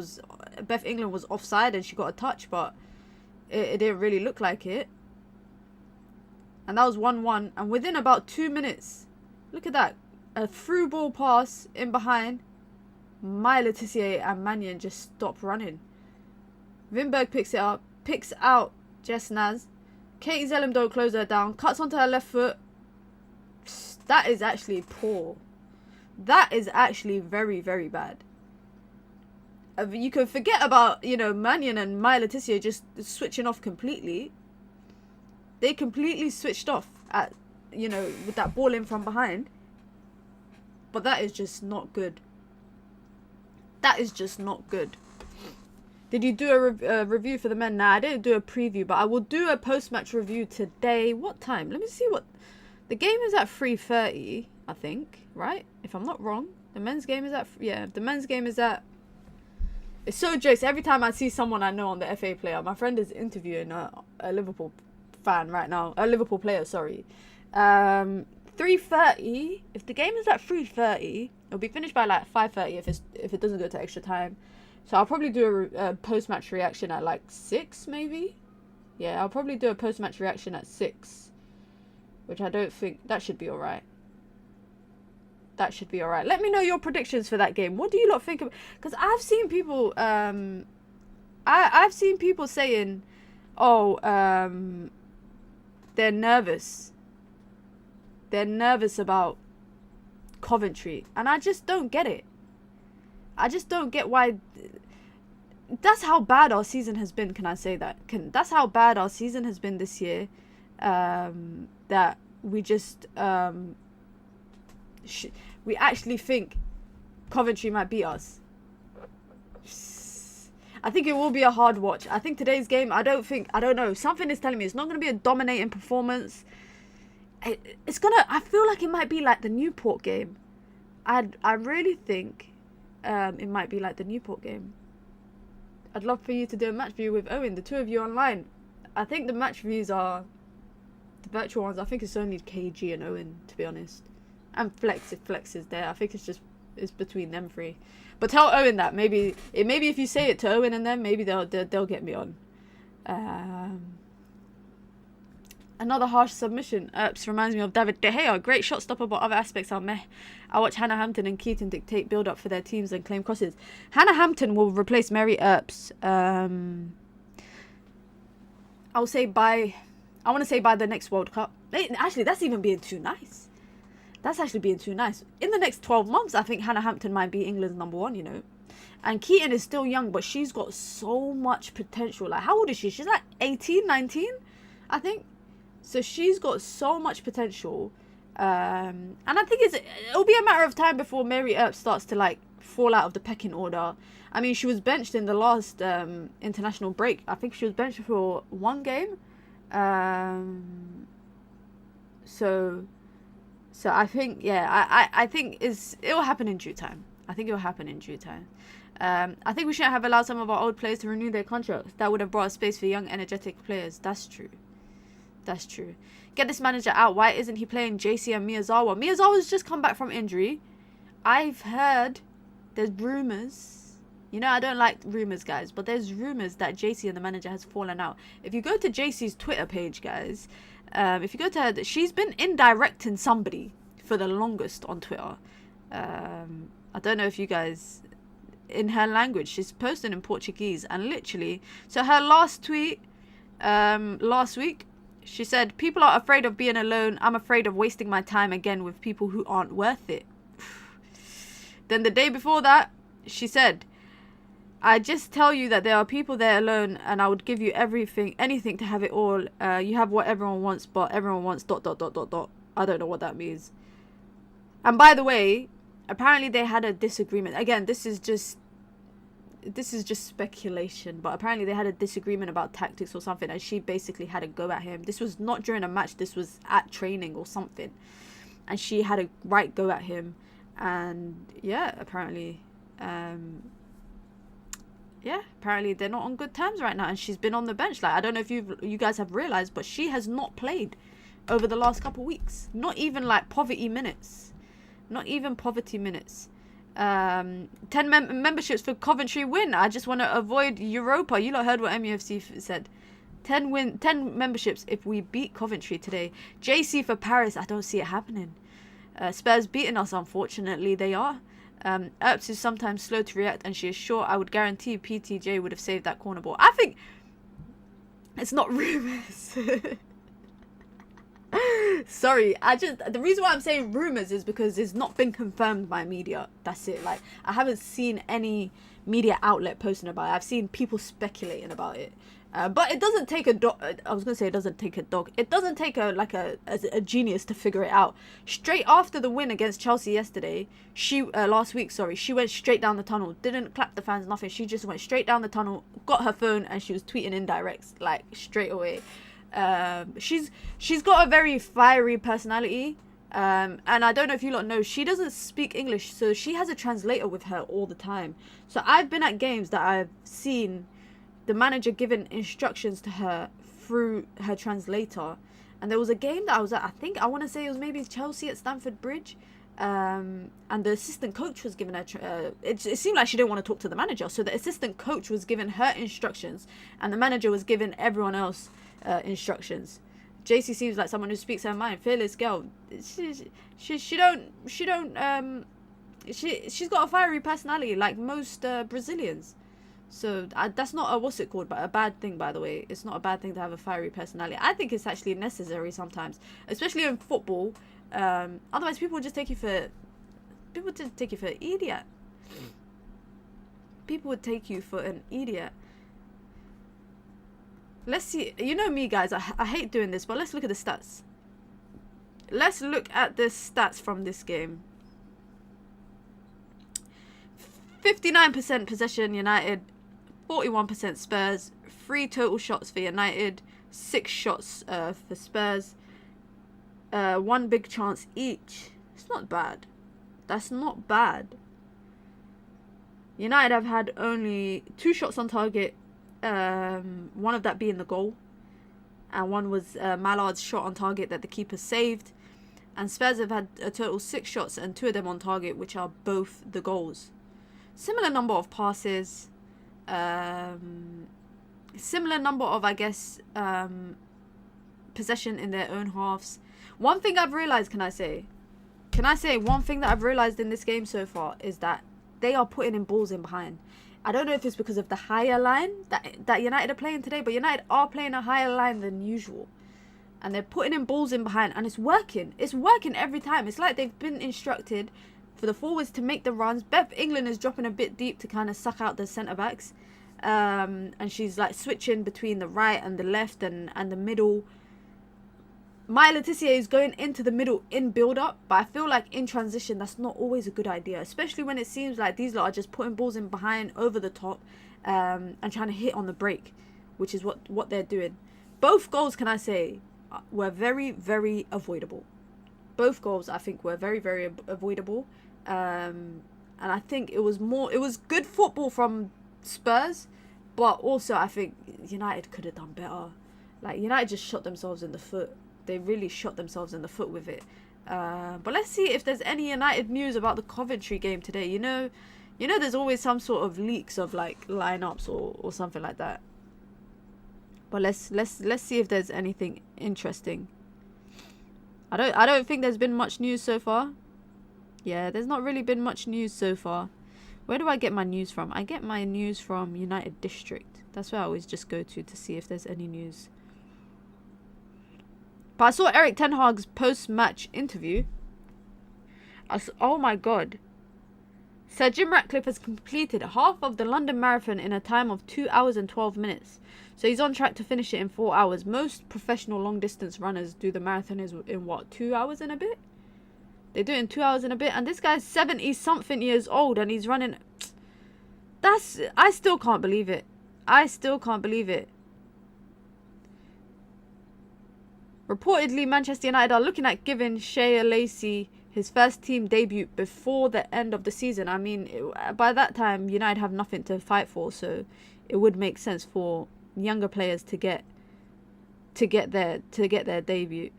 Beth England was offside and she got a touch. But it didn't really look like it. And that was 1-1. And within about 2 minutes. Look at that. A through ball pass in behind. Maya Letitia and Mannion just stop running. Wimberg picks it up. Picks out Jess Naz. Katie Zellum don't close her down. Cuts onto her left foot. That is actually poor. That is actually very, very bad. You can forget about, Mannion and Maya Letitia just switching off completely. They completely switched off at, with that ball in from behind. But that is just not good. That is just not good. Did you do a review for the men? Nah, I didn't do a preview, but I will do a post-match review today. What time? Let me see what... The game is at 3:30, I think, right? If I'm not wrong. The men's game is at... Yeah, the men's game is at... It's so jokes. Every time I see someone I know on the FA player, my friend is interviewing a Liverpool fan right now. A Liverpool player, sorry. 3:30. If the game is at 3:30, it'll be finished by like 5:30 if it doesn't go to extra time. So I'll probably do a post-match reaction at like 6 maybe. Yeah, I'll probably do a post-match reaction at 6, which I don't think that should be alright. That should be alright. Let me know your predictions for that game. What do you lot think of? Because I've seen people I've seen people saying, oh, they're nervous. They're nervous about Coventry. And I just don't get it. I just don't get why. That's how bad our season has been. Can I say that? That's how bad our season has been this year. That we just we actually think Coventry might beat us. I think it will be a hard watch. I think today's game, I don't know. Something is telling me it's not going to be a dominating performance. I feel like it might be like the Newport game. I really think it might be like the Newport game. I'd love for you to do a match view with Owen, the two of you online. I think the match views are the virtual ones. I think it's only KG and Owen, to be honest. And Flex, if Flex is there. I think it's between them three. But tell Owen that. Maybe if you say it to Owen and them, maybe they'll get me on. Another harsh submission. Reminds me of David De Gea. Great shot stopper, but other aspects are meh. I watch Hannah Hampton and Keaton dictate build up for their teams and claim crosses. Hannah Hampton will replace Mary Earps. I want to say by the next World Cup. Actually, that's even being too nice. That's actually being too nice. In the next 12 months, I think Hannah Hampton might be England's number 1, you know. And Keaton is still young, but she's got so much potential. Like, how old is she? She's like 18, 19, I think. So she's got so much potential. And I think it'll be a matter of time before Mary Earp starts to, like, fall out of the pecking order. I mean, she was benched in the last international break. I think she was benched for 1 game. So I think, yeah, I think it'll happen in due time. I think it'll happen in due time. I think we shouldn't have allowed some of our old players to renew their contracts. That would have brought space for young, energetic players. That's true. That's true. Get this manager out. Why isn't he playing JC and Miyazawa? Miyazawa's just come back from injury. I've heard there's rumours. You know, I don't like rumours, guys, but there's rumours that JC and the manager has fallen out. If you go to JC's Twitter page, guys, if you go to her, she's been indirecting somebody for the longest on Twitter. I don't know if you guys, in her language, she's posting in Portuguese, and literally, so her last tweet last week, she said, people are afraid of being alone. I'm afraid of wasting my time again with people who aren't worth it. Then the day before that, she said, I just tell you that there are people there alone, and I would give you everything, anything to have it all. You have what everyone wants, but everyone wants ... I don't know what that means. And by the way, apparently they had a disagreement. Again, this is just speculation, but apparently they had a disagreement about tactics or something, and she basically had a go at him. This was not during a match, this was at training or something, and she had a right go at him. And yeah, apparently apparently they're not on good terms right now, and she's been on the bench. Like, I don't know if you guys have realized, but she has not played over the last couple weeks. Not even like poverty minutes. Not even poverty minutes. 10 memberships for Coventry win. I just want to avoid Europa. You lot heard what MUFC said. 10 memberships if we beat Coventry today. JC for Paris. I don't see it happening. Spurs beating us, unfortunately. They are. Earps is sometimes slow to react, and she is sure. I would guarantee PTJ would have saved that corner ball. I think it's not rumours. Sorry, the reason why I'm saying rumours is because it's not been confirmed by media. That's it. Like, I haven't seen any media outlet posting about it. I've seen people speculating about it. But it doesn't take a dog. I was gonna say it doesn't take a dog. It doesn't take a genius to figure it out. Straight after the win against Chelsea yesterday, last week, she went straight down the tunnel. Didn't clap the fans, nothing. She just went straight down the tunnel, got her phone, and she was tweeting indirects like straight away. She's got a very fiery personality. And I don't know if you lot know, she doesn't speak English, so she has a translator with her all the time. So I've been at games that I've seen the manager giving instructions to her through her translator. And there was a game that I was at, I want to say it was maybe Chelsea at Stamford Bridge. And the assistant coach was giving her, it seemed like she didn't want to talk to the manager. So the assistant coach was giving her instructions and the manager was giving everyone else instructions. JC seems like someone who speaks her mind. Fearless girl. She's got a fiery personality like most Brazilians. So that's not a bad thing, by the way. It's not a bad thing to have a fiery personality. I think it's actually necessary sometimes, especially in football. Otherwise, people would just take you for an idiot. People would take you for an idiot. Let's see. You know me, guys. I hate doing this, but let's look at the stats. Let's look at the stats from this game. 59% possession, United. 41% Spurs. 3 total shots for United. 6 shots for Spurs. 1 big chance each. It's not bad. That's not bad. United have had only 2 shots on target. One of that being the goal. And one was Mallard's shot on target that the keeper saved. And Spurs have had a total 6 shots and 2 of them on target, which are both the goals. Similar number of passes. Similar number of, I guess, possession in their own halves. One thing I've realised, can I say one thing that I've realised in this game so far is that they are putting in balls in behind. I don't know if it's because of the higher line that United are playing today, but United are playing a higher line than usual. And they're putting in balls in behind, and it's working. It's working every time. It's like they've been instructed for the forwards to make the runs. Beth England is dropping a bit deep to kind of suck out the centre-backs. And she's like switching between the right and the left and the middle. Maya Letitia is going into the middle in build-up, but I feel like in transition, that's not always a good idea, especially when it seems like these lot are just putting balls in behind over the top and trying to hit on the break, which is what they're doing. Both goals, can I say, were very, very avoidable. Both goals, I think, were very, very avoidable. And I think it was good football from Spurs, but also I think United could have done better. Like, United just shot themselves in the foot. They really shot themselves in the foot with it. But let's see if there's any United news about the Coventry game today. You know, there's always some sort of leaks of like lineups or something like that. But let's see if there's anything interesting. I don't think there's been much news so far. Yeah, there's not really been much news so far. Where do I get my news from? I get my news from United District. That's where I always just go to see if there's any news. But I saw Erik ten Hag's post-match interview. Oh my god. Sir Jim Ratcliffe has completed half of the London Marathon in a time of 2 hours and 12 minutes. So he's on track to finish it in 4 hours. Most professional long-distance runners do the marathon in what, 2 hours and a bit? They do it in 2 hours and a bit. And this guy's 70-something years old and he's running... I still can't believe it. I still can't believe it. Reportedly, Manchester United are looking at giving Shea Lacey his first team debut before the end of the season. I mean, by that time, United have nothing to fight for, so it would make sense for younger players to get their debut.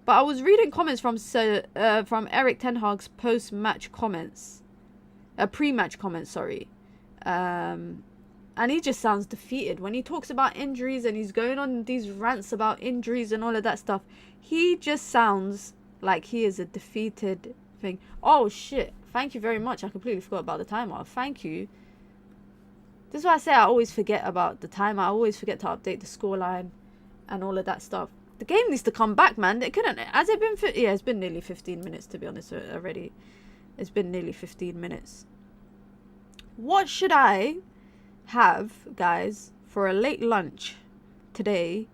But I was reading comments from Erik ten Hag's post-match comments, pre-match comments, sorry. And he just sounds defeated. When he talks about injuries and he's going on these rants about injuries and all of that stuff, he just sounds like he is a defeated thing. Oh, shit. Thank you very much. I completely forgot about the timer. Thank you. This is why I say I always forget about the timer. I always forget to update the scoreline and all of that stuff. The game needs to come back, man. It couldn't... Has it been... Yeah, it's been nearly 15 minutes, to be honest, already. It's been nearly 15 minutes. What should I... have, guys, for a late lunch today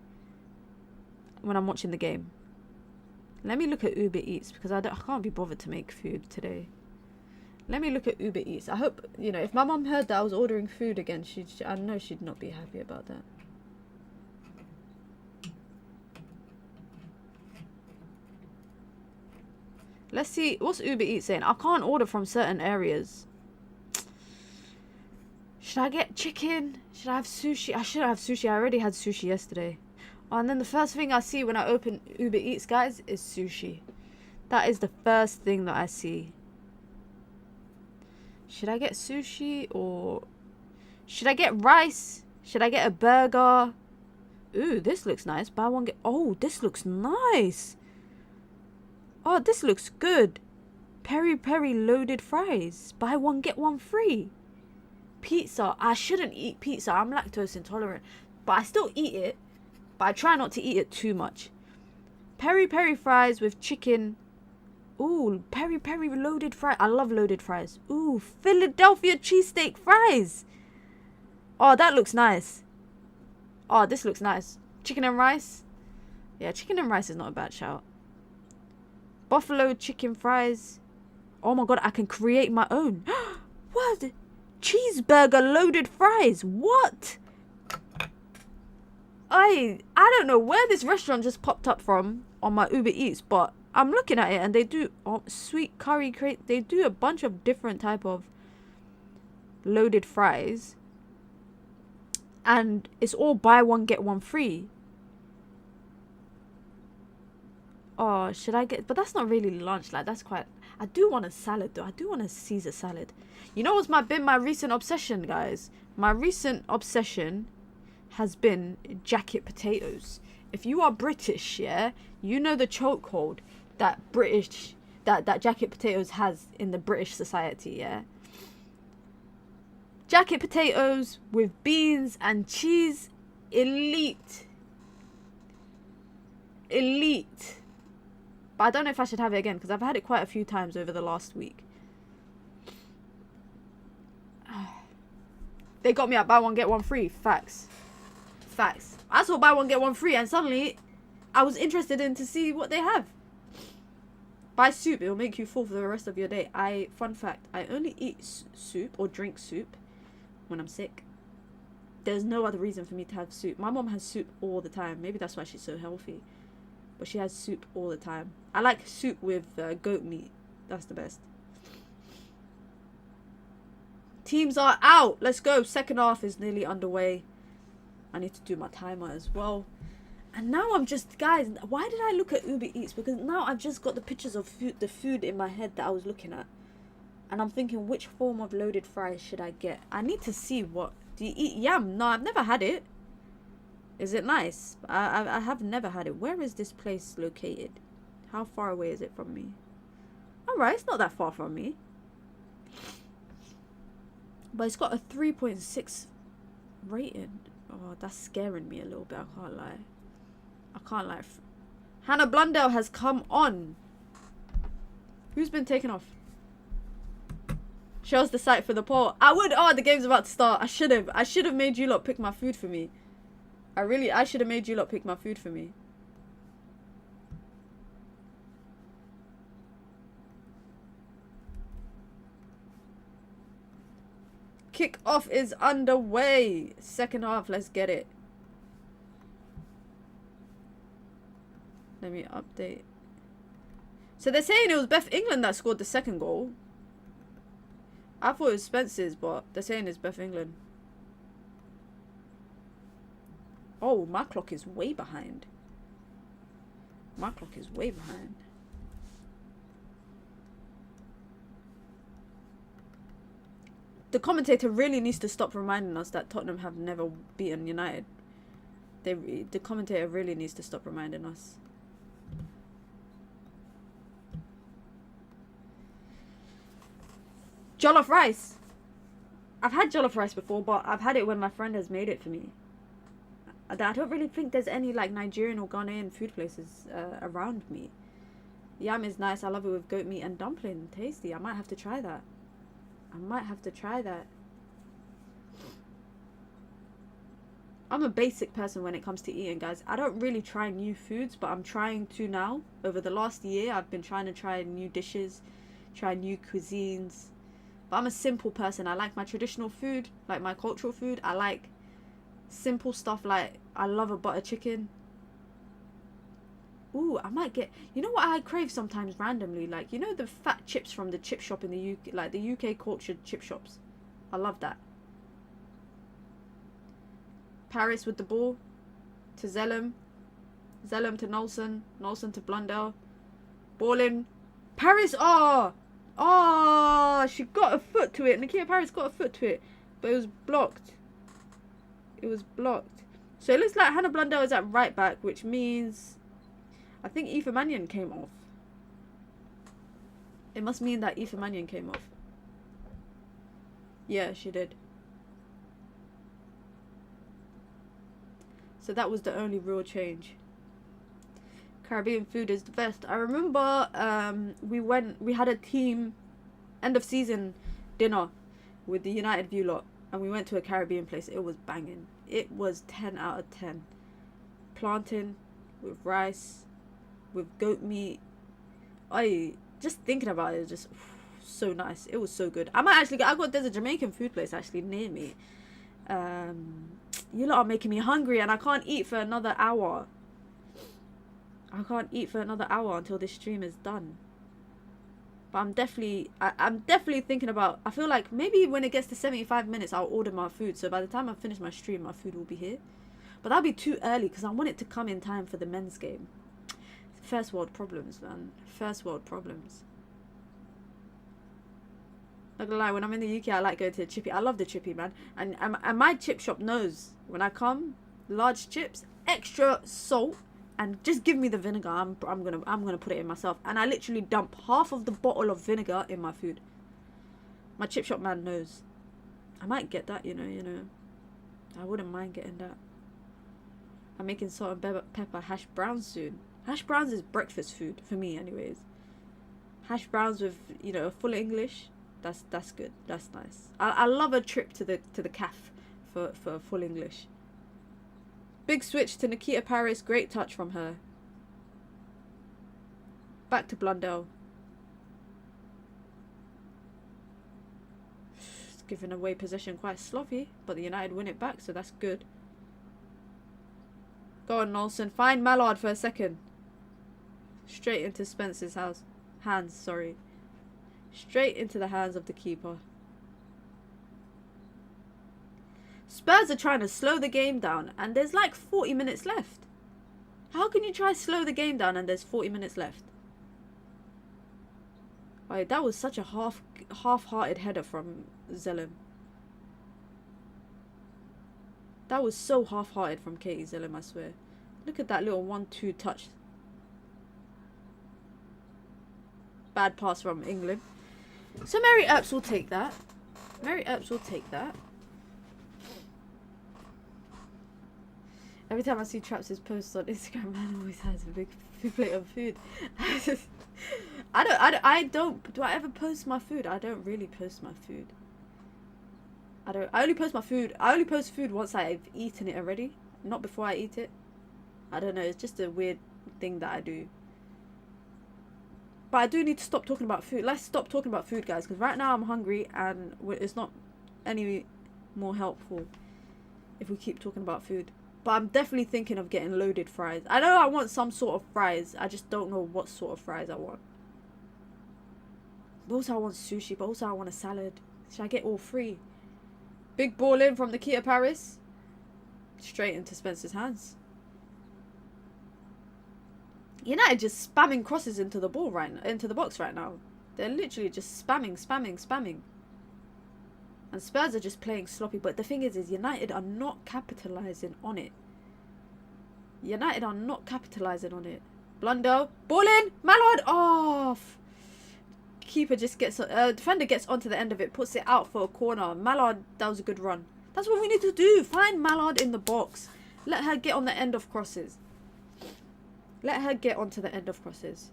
when I'm watching the game? Let me look at Uber Eats because I can't be bothered to make food today. Let me look at Uber Eats. I hope, if my mum heard that I was ordering food again, I know she'd not be happy about that. Let's see, what's Uber Eats saying? I can't order from certain areas. Should I get chicken? Should I have sushi? I should have sushi. I already had sushi yesterday. Oh, and then the first thing I see when I open Uber Eats, guys, is sushi. That is the first thing that I see. Should I get sushi or... should I get rice? Should I get a burger? Ooh, this looks nice. Buy one, get... oh, this looks nice. Oh, this looks good. Peri peri loaded fries. Buy one, get one free. Pizza. I shouldn't eat pizza. I'm lactose intolerant. But I still eat it. But I try not to eat it too much. Peri peri fries with chicken. Ooh, peri peri loaded fries. I love loaded fries. Ooh, Philadelphia cheesesteak fries. Oh, that looks nice. Oh, this looks nice. Chicken and rice. Yeah, chicken and rice is not a bad shout. Buffalo chicken fries. Oh my god, I can create my own. What? Cheeseburger loaded fries. What? I don't know where this restaurant just popped up from on my Uber Eats, but I'm looking at it and they do sweet curry crate. They do a bunch of different type of loaded fries. And it's all buy one, get one free. Oh, should I get... but that's not really lunch. Like, that's quite... I do want a salad, though. I do want a Caesar salad. You know what's been my recent obsession, guys? My recent obsession has been jacket potatoes. If you are British, yeah, you know the chokehold that that jacket potatoes has in the British society, yeah? Jacket potatoes with beans and cheese. Elite. Elite. But I don't know if I should have it again because I've had it quite a few times over the last week. They got me at buy one, get one free. Facts. Facts. I saw buy one, get one free and suddenly I was interested in to see what they have. Buy soup. It will make you full for the rest of your day. Fun fact, I only eat soup or drink soup when I'm sick. There's no other reason for me to have soup. My mom has soup all the time. Maybe that's why she's so healthy. But she has soup all the time. I like soup with goat meat. That's the best. Teams are out. Let's go. Second half is nearly underway. I need to do my timer as well. And now I'm just... guys, why did I look at Uber Eats? Because now I've just got the pictures of the food in my head that I was looking at. And I'm thinking, which form of loaded fries should I get? I need to see what... do you eat yam? No, I've never had it. Is it nice? I have never had it. Where is this place located? How far away is it from me? Alright, it's not that far from me. But it's got a 3.6 rating. Oh, that's scaring me a little bit. I can't lie. I can't lie. Hannah Blundell has come on. Who's been taken off? Shows the site for the poll. I would. Oh, the game's about to start. I should have made you lot pick my food for me. I should have made you lot pick my food for me. Kickoff is underway. Second half, let's get it. Let me update. So they're saying it was Beth England that scored the second goal. I thought it was Spence's, but they're saying it's Beth England. Oh, my clock is way behind. My clock is way behind. The commentator really needs to stop reminding us that Tottenham have never beaten United. The commentator really needs to stop reminding us. Jollof rice. I've had jollof rice before, but I've had it when my friend has made it for me. I don't really think there's any like Nigerian or Ghanaian food places around me. Yam is nice. I love it with goat meat and dumpling. Tasty. I might have to try that. I'm a basic person when it comes to eating, guys. I don't really try new foods, but I'm trying to now. Over the last year, I've been trying to try new dishes, try new cuisines. But I'm a simple person. I like my traditional food, like my cultural food. I like simple stuff, like I love a butter chicken. Ooh, I might get... you know what I crave sometimes randomly? Like, you know the fat chips from the chip shop in the UK? Like the UK cultured chip shops. I love that. Paris with the ball to Zellum. Zellum to Nolson. Nolson to Blundell. Ball in. Paris. Oh! Oh! She got a foot to it. Nakia Paris got a foot to it. But it was blocked. It was blocked. So it looks like Hannah Blundell is at right back, which means I think Aoife Mannion came off. It must mean that Aoife Mannion came off. Yeah, she did. So that was the only real change. Caribbean food is the best. I remember we had a team end of season dinner with the United View lot, and we went to a Caribbean place. It was banging. It was 10 out of 10. Plantain with rice, with goat meat. Just thinking about it is just so nice. It was so good. I might actually there's a Jamaican food place actually near me. You lot are making me hungry, and I can't eat for another hour. I can't eat for another hour until this stream is done. But I'm definitely thinking about, I feel like maybe when it gets to 75 minutes, I'll order my food. So by the time I finish my stream, my food will be here. But that'll be too early because I want it to come in time for the men's game. First world problems, man. First world problems. Not gonna lie, when I'm in the UK, I like going to the chippy. I love the chippy, man. And my chip shop knows when I come, large chips, extra salt, and just give me the vinegar. I'm gonna put it in myself. And I literally dump half of the bottle of vinegar in my food. My chip shop man knows. I might get that, you know. I wouldn't mind getting that. I'm making salt and pepper hash browns soon. Hash browns is breakfast food for me, anyways. Hash browns with, full English. That's good. That's nice. I love a trip to the caf for full English. Big switch to Nakia Paris. Great touch from her. Back to Blundell. It's giving away possession quite sloppy, but the United win it back, so that's good. Go on, Nolson. Find Mallard for a second. Straight into Spencer's hands. Straight into the hands of the keeper. Spurs are trying to slow the game down, and there's like 40 minutes left. How can you try to slow the game down and there's 40 minutes left? Right, that was such a half-hearted header from Zellum. That was so half-hearted from Katie Zellum, I swear. Look at that little 1-2 touch. Bad pass from England. So Mary Earps will take that. Mary Earps will take that. Every time I see Traps' posts on Instagram, man always has a big plate of food. I don't. Do I ever post my food? I don't really post my food. I only post my food. I only post food once I've eaten it already, not before I eat it. I don't know. It's just a weird thing that I do. But I do need to stop talking about food. Let's stop talking about food, guys, because right now I'm hungry and it's not any more helpful if we keep talking about food. But I'm definitely thinking of getting loaded fries. I know I want some sort of fries. I just don't know what sort of fries I want. But also I want sushi, but also I want a salad. Should I get all three? Big ball in from the Nakia Paris. Straight into Spencer's hands. United just spamming crosses into the box right now. They're literally just spamming. And Spurs are just playing sloppy. But the thing is United are not capitalising on it. Blundell. Ball in. Mallard off. Keeper just gets... defender gets onto the end of it. Puts it out for a corner. Mallard, that was a good run. That's what we need to do. Find Mallard in the box. Let her get on the end of crosses. Let her get onto the end of crosses.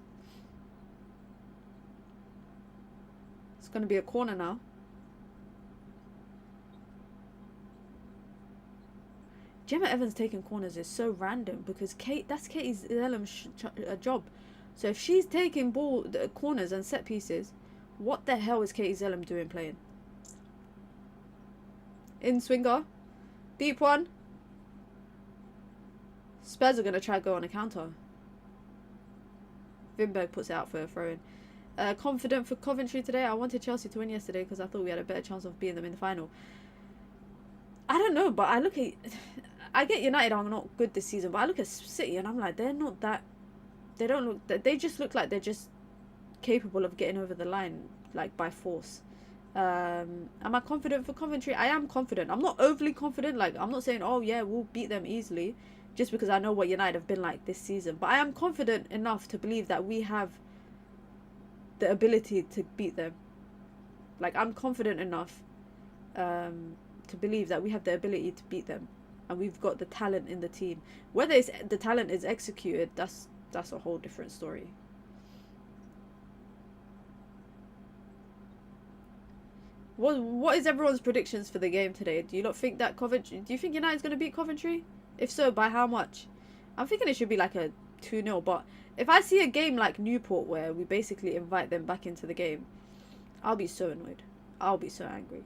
It's going to be a corner now. Gemma Evans taking corners is so random because that's Katie Zellum's job. So if she's taking corners and set pieces, what the hell is Katie Zellum doing playing? In swinger. Deep one. Spurs are going to try to go on a counter. Vimberg puts it out for a throw-in. Confident for Coventry today. I wanted Chelsea to win yesterday because I thought we had a better chance of beating them in the final. I don't know, but I get United are not good this season, but I look at City and I'm like, they're not that. They don't look. They just look like they're just capable of getting over the line like by force. Am I confident for Coventry? I am confident. I'm not overly confident. Like, I'm not saying, oh yeah, we'll beat them easily, just because I know what United have been like this season. But I am confident enough to believe that we have the ability to beat them. Like, I'm confident enough to believe that we have the ability to beat them, and we've got the talent in the team. Whether it's the talent is executed, that's a whole different story. What is everyone's predictions for the game today? Do you not think that Coventry... Do you think United's going to beat Coventry? If so, by how much? I'm thinking it should be like a 2-0. But if I see a game like Newport where we basically invite them back into the game, I'll be so annoyed. I'll be so angry.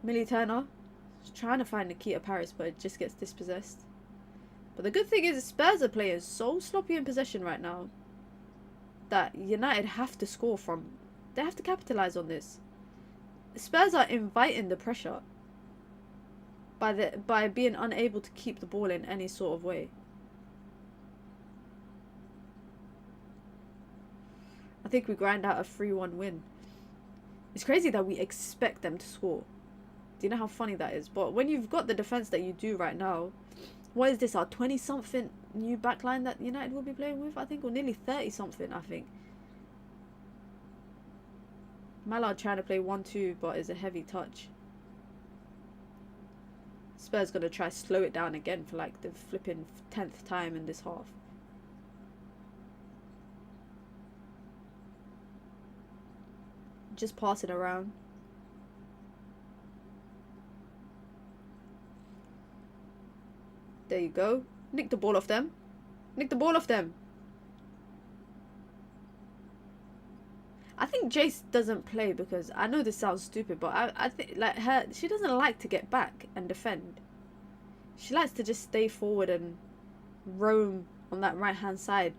Millie Turner is trying to find Nikita Paris, but it just gets dispossessed. But the good thing is Spurs are playing so sloppy in possession right now that United have to score from... They have to capitalise on this. Spurs are inviting the pressure by being unable to keep the ball in any sort of way. I think we grind out a 3-1 win. It's crazy that we expect them to score. Do you know how funny that is? But when you've got the defence that you do right now, what is this, our 20-something new backline that United will be playing with, I think, or nearly 30-something, I think. Mallard trying to play 1-2, but is a heavy touch. Spurs going to try slow it down again for like the flipping 10th time in this half. Just pass it around. There you go. Nick the ball off them. Nick the ball off them. I think Jace doesn't play because I know this sounds stupid, but I think like she doesn't like to get back and defend. She likes to just stay forward and roam on that right hand side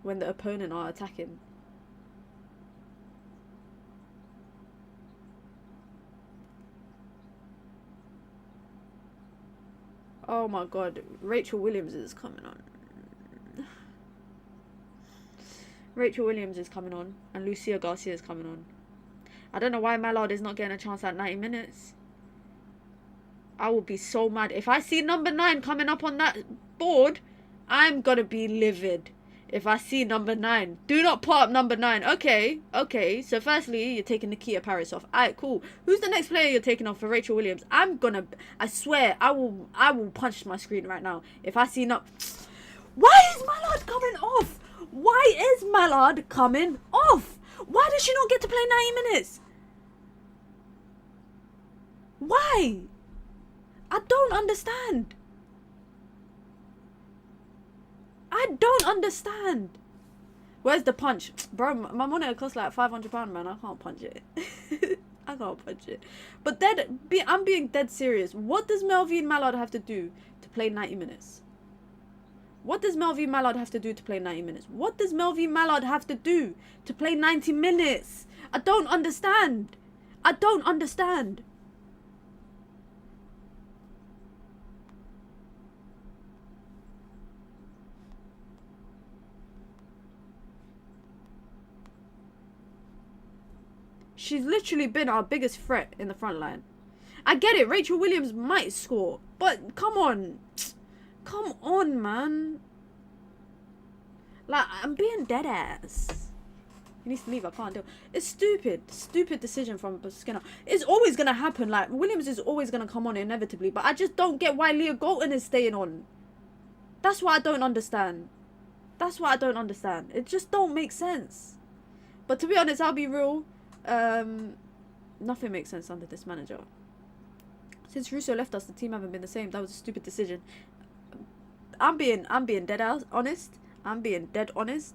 when the opponent are attacking. Oh my god, Rachel Williams is coming on. Rachel Williams is coming on, and Lucia Garcia is coming on. I don't know why Mallard is not getting a chance at 90 minutes. I will be so mad. If I see number 9 coming up on that board, I'm gonna be livid. If I see number 9. Do not put up number 9. Okay. So firstly, you're taking Nikita Paris off. Alright, cool. Who's the next player you're taking off for Rachel Williams? I swear, I will punch my screen right now. If I see Why is Mallard coming off? Why is Mallard coming off? Why does she not get to play 90 minutes? Why? I don't understand. I don't understand. Where's the punch? Bro, my monitor costs like £500, man. I can't punch it. I can't punch it. But I'm being dead serious. What does Melvin Mallard have to do to play 90 minutes? What does Melvin Mallard have to do to play 90 minutes? What does Melvin Mallard have to do to play 90 minutes? I don't understand. I don't understand. She's literally been our biggest threat in the front line. I get it. Rachel Williams might score. But come on. Come on, man. Like, I'm being dead ass. He needs to leave. I can't do it. It's stupid. Stupid decision from Skinner. It's always going to happen. Like, Williams is always going to come on inevitably. But I just don't get why Leah Golton is staying on. That's what I don't understand. That's what I don't understand. It just don't make sense. But to be honest, I'll be real. Nothing makes sense under this manager. Since Russo left us, the team haven't been the same. That was a stupid decision. I'm being dead honest. I'm being dead honest.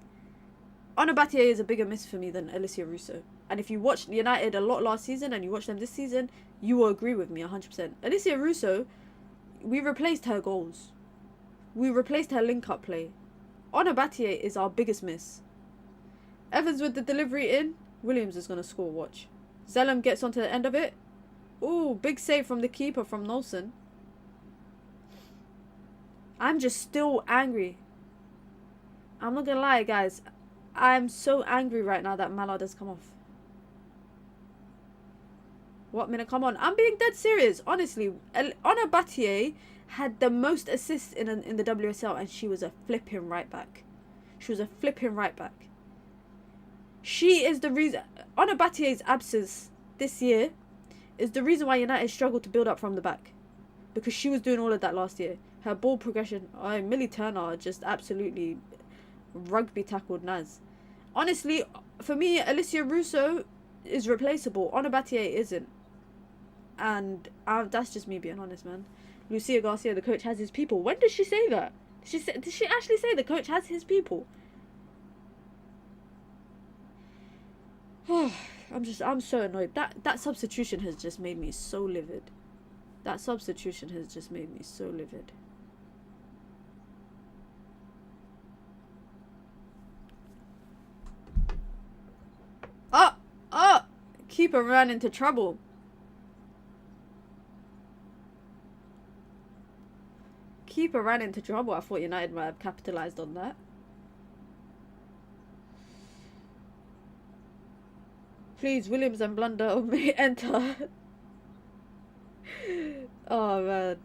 Anna Battier is a bigger miss for me than Alicia Russo. And if you watched United a lot last season and you watch them this season, you will agree with me 100%. Alicia Russo, we replaced her goals. We replaced her link-up play. Anna Battier is our biggest miss. Evans with the delivery in. Williams is going to score, watch. Zellum gets onto the end of it. Ooh, big save from the keeper from Nelson. I'm just still angry. I'm not gonna lie, guys. I'm so angry right now that Mallard has come off. What minute? Come on. I'm being dead serious. Honestly, Ona Batier had the most assists in the WSL, and she was a flipping right back. She was a flipping right back. She is the reason. Ona Batier's absence this year is the reason why United struggled to build up from the back. Because she was doing all of that last year. Her ball progression. Oh, Millie Turner just absolutely rugby tackled Naz. Honestly, for me, Alicia Russo is replaceable. Ona Batier isn't. And that's just me being honest, man. Lucia Garcia, the coach, has his people. When did she say that? Did she actually say the coach has his people? I'm so annoyed. That substitution has just made me so livid. That substitution has just made me so livid. Keeper ran into trouble. Keeper ran into trouble. I thought United might have capitalised on that. Please, Williams and Blunder may enter. Oh, man.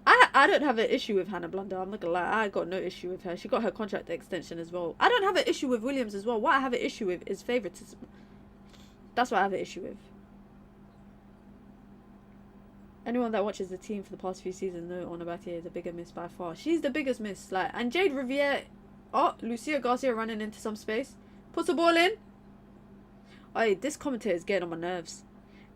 I don't have an issue with Hannah Blunder. I'm not gonna lie. I got no issue with her. She got her contract extension as well. I don't have an issue with Williams as well. What I have an issue with is favouritism. That's what I have an issue with. Anyone that watches the team for the past few seasons know Ona Batier is a bigger miss by far. She's the biggest miss. Like, and Jade Riviere. Oh, Lucia Garcia running into some space. Puts the ball in. Oh, this commentator is getting on my nerves.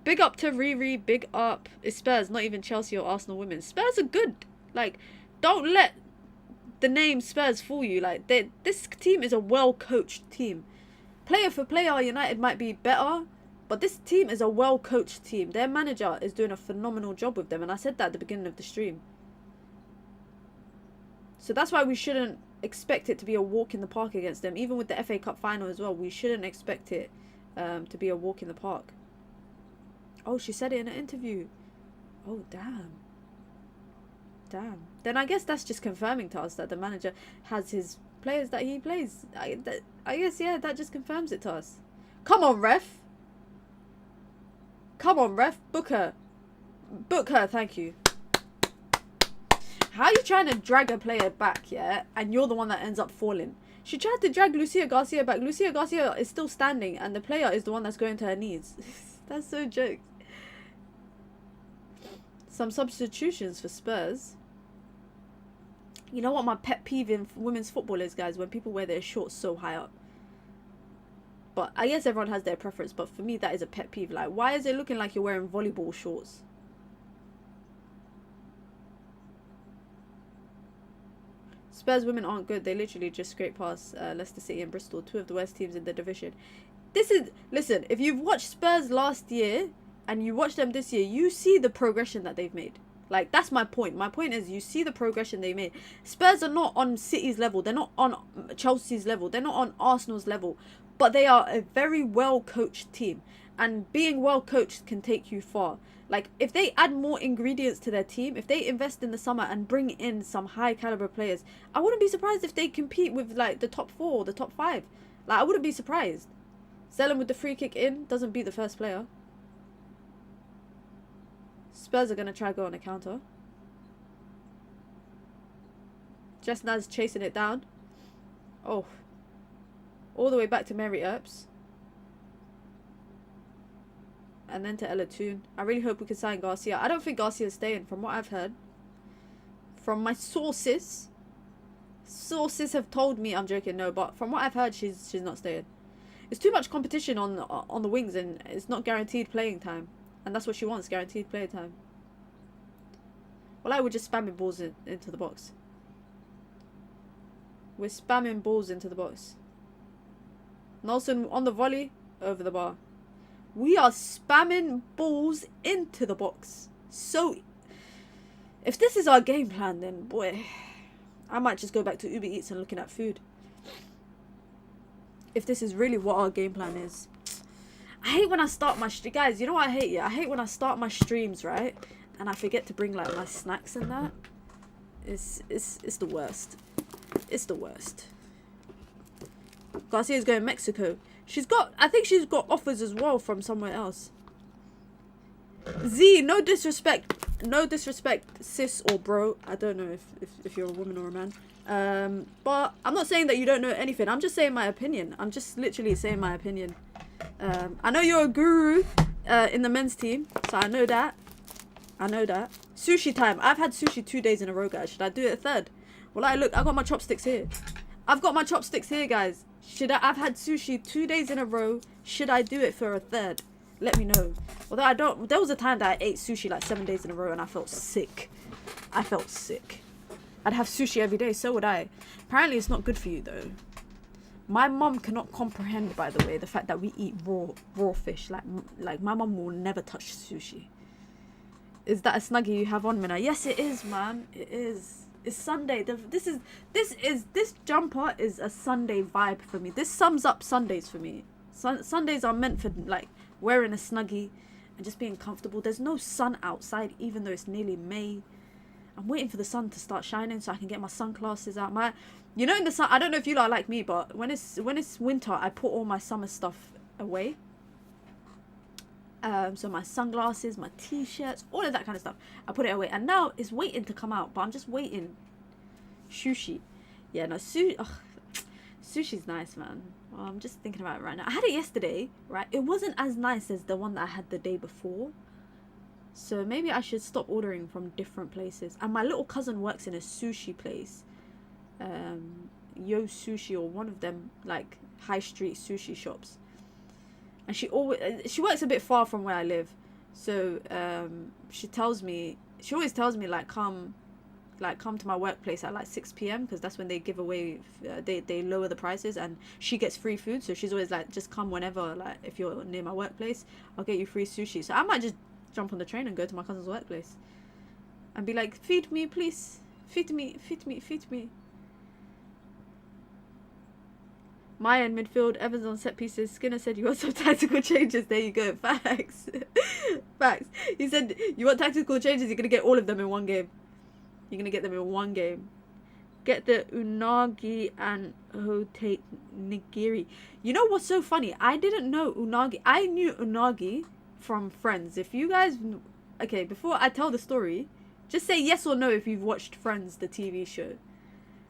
Big up to Riri. Big up. It's Spurs, not even Chelsea or Arsenal women. Spurs are good. Like, don't let the name Spurs fool you. Like, this team is a well-coached team. Player for player, United might be better. But this team is a well-coached team. Their manager is doing a phenomenal job with them. And I said that at the beginning of the stream. So that's why we shouldn't expect it to be a walk in the park against them. Even with the FA Cup final as well. We shouldn't expect it to be a walk in the park. Oh, she said it in an interview. Oh, damn. Damn. Then I guess that's just confirming to us that the manager has his players that he plays. I guess, yeah, that just confirms it to us. Come on, ref. Come on, ref. Book her. Book her, thank you. How are you trying to drag a player back, yeah? And you're the one that ends up falling. She tried to drag Lucia Garcia back. Lucia Garcia is still standing and the player is the one that's going to her knees. That's so jokes. Some substitutions for Spurs. You know what my pet peeve in women's football is, guys? When people wear their shorts so high up. But I guess everyone has their preference. But for me, that is a pet peeve. Like, why is it looking like you're wearing volleyball shorts? Spurs women aren't good. They literally just scrape past Leicester City and Bristol, two of the worst teams in the division. This is... Listen, if you've watched Spurs last year and you watch them this year, you see the progression that they've made. Like, that's my point. My point is you see the progression they made. Spurs are not on City's level. They're not on Chelsea's level. They're not on Arsenal's level. But they are a very well-coached team. And being well-coached can take you far. Like, if they add more ingredients to their team, if they invest in the summer and bring in some high-caliber players, I wouldn't be surprised if they compete with, like, the top 4 or the top 5. Like, I wouldn't be surprised. Zelen with the free kick in doesn't beat the first player. Spurs are going to try to go on a counter. Jesna's chasing it down. Oh. All the way back to Mary Earps. And then to Ella Toon. I really hope we can sign Garcia. I don't think Garcia's staying from what I've heard. From my sources. Sources have told me, I'm joking, no, but from what I've heard, she's not staying. It's too much competition on the wings and it's not guaranteed playing time. And that's what she wants, guaranteed play time. Well, I would just spamming balls into the box. We're spamming balls into the box. Nelson on the volley, over the bar. We are spamming balls into the box. So, if this is our game plan, then boy, I might just go back to Uber Eats and looking at food. If this is really what our game plan is. I hate when I start my guys. You know what I hate? Yeah, I hate when I start my streams, right, and I forget to bring like my snacks and that. It's the worst. It's the worst. Garcia's going Mexico. I think she's got offers as well from somewhere else. Z, no disrespect, sis or bro. I don't know if you're a woman or a man. But I'm not saying that you don't know anything. I'm just saying my opinion. I'm just literally saying my opinion. I know you're a guru in the men's team, so I know that. Sushi time. I've had sushi 2 days in a row, guys. Should I do it a third? Well, I got my chopsticks here. I've got my chopsticks here, guys. I've had sushi 2 days in a row. Should I do it for a third? Let me know. Although I don't, there was a time that I ate sushi like 7 days in a row and I felt sick. I'd have sushi every day, so would I. Apparently it's not good for you though. My mum cannot comprehend, by the way, the fact that we eat raw fish. Like my mum will never touch sushi. Is that a snuggie you have on, Mina? Yes, it is, man. It is. It's Sunday. This jumper is a Sunday vibe for me. This sums up Sundays for me. Sundays are meant for like wearing a snuggie and just being comfortable. There's no sun outside, even though it's nearly May. I'm waiting for the sun to start shining so I can get my sunglasses out. You know, in the sun, I don't know if you lot are like me, but when it's winter, I put all my summer stuff away. So my sunglasses, my t-shirts, all of that kind of stuff, I put it away, and now it's waiting to come out, but I'm just waiting. Sushi, yeah, no, sushi's nice, man. Well, I'm just thinking about it right now. I had it yesterday, right? It wasn't as nice as the one that I had the day before, so maybe I should stop ordering from different places. And my little cousin works in a sushi place, Yo Sushi, or one of them like high street sushi shops. And she works a bit far from where I live, so she always tells me like come to my workplace at like 6 p.m. because that's when they give away they lower the prices and she gets free food. So she's always like, just come whenever, like if you're near my workplace, I'll get you free sushi. So I might just jump on the train and go to my cousin's workplace and be like, feed me please, feed me. Maya in midfield, Evans on set pieces. Skinner said you want some tactical changes. There you go. Facts. Facts. He said you want tactical changes, you're going to get all of them in one game. You're going to get them in one game. Get the unagi and hotate nigiri. You know what's so funny? I didn't know unagi. I knew unagi from Friends. If you guys... Okay, before I tell the story, just say yes or no if you've watched Friends, the TV show.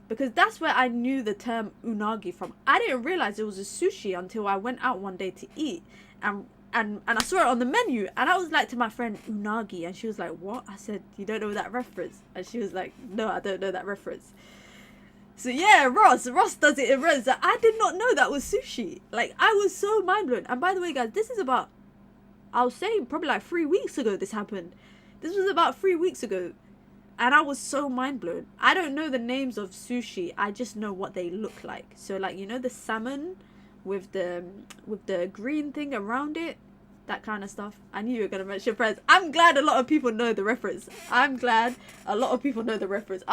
Because that's where I knew the term unagi from. I didn't realize it was a sushi until I went out one day to eat. And I saw it on the menu. And I was like to my friend, unagi. And she was like, what? I said, you don't know that reference? And she was like, no, I don't know that reference. So yeah, Ross does it in Res. I did not know that was sushi. Like, I was so mind blown. And by the way, guys, this is about, I was saying probably like 3 weeks ago this happened. This was about 3 weeks ago. And I was so mind blown. I don't know the names of sushi. I just know what they look like. So like, you know, the salmon with the green thing around it, that kind of stuff. I knew you were gonna mention Friends. I'm glad a lot of people know the reference. I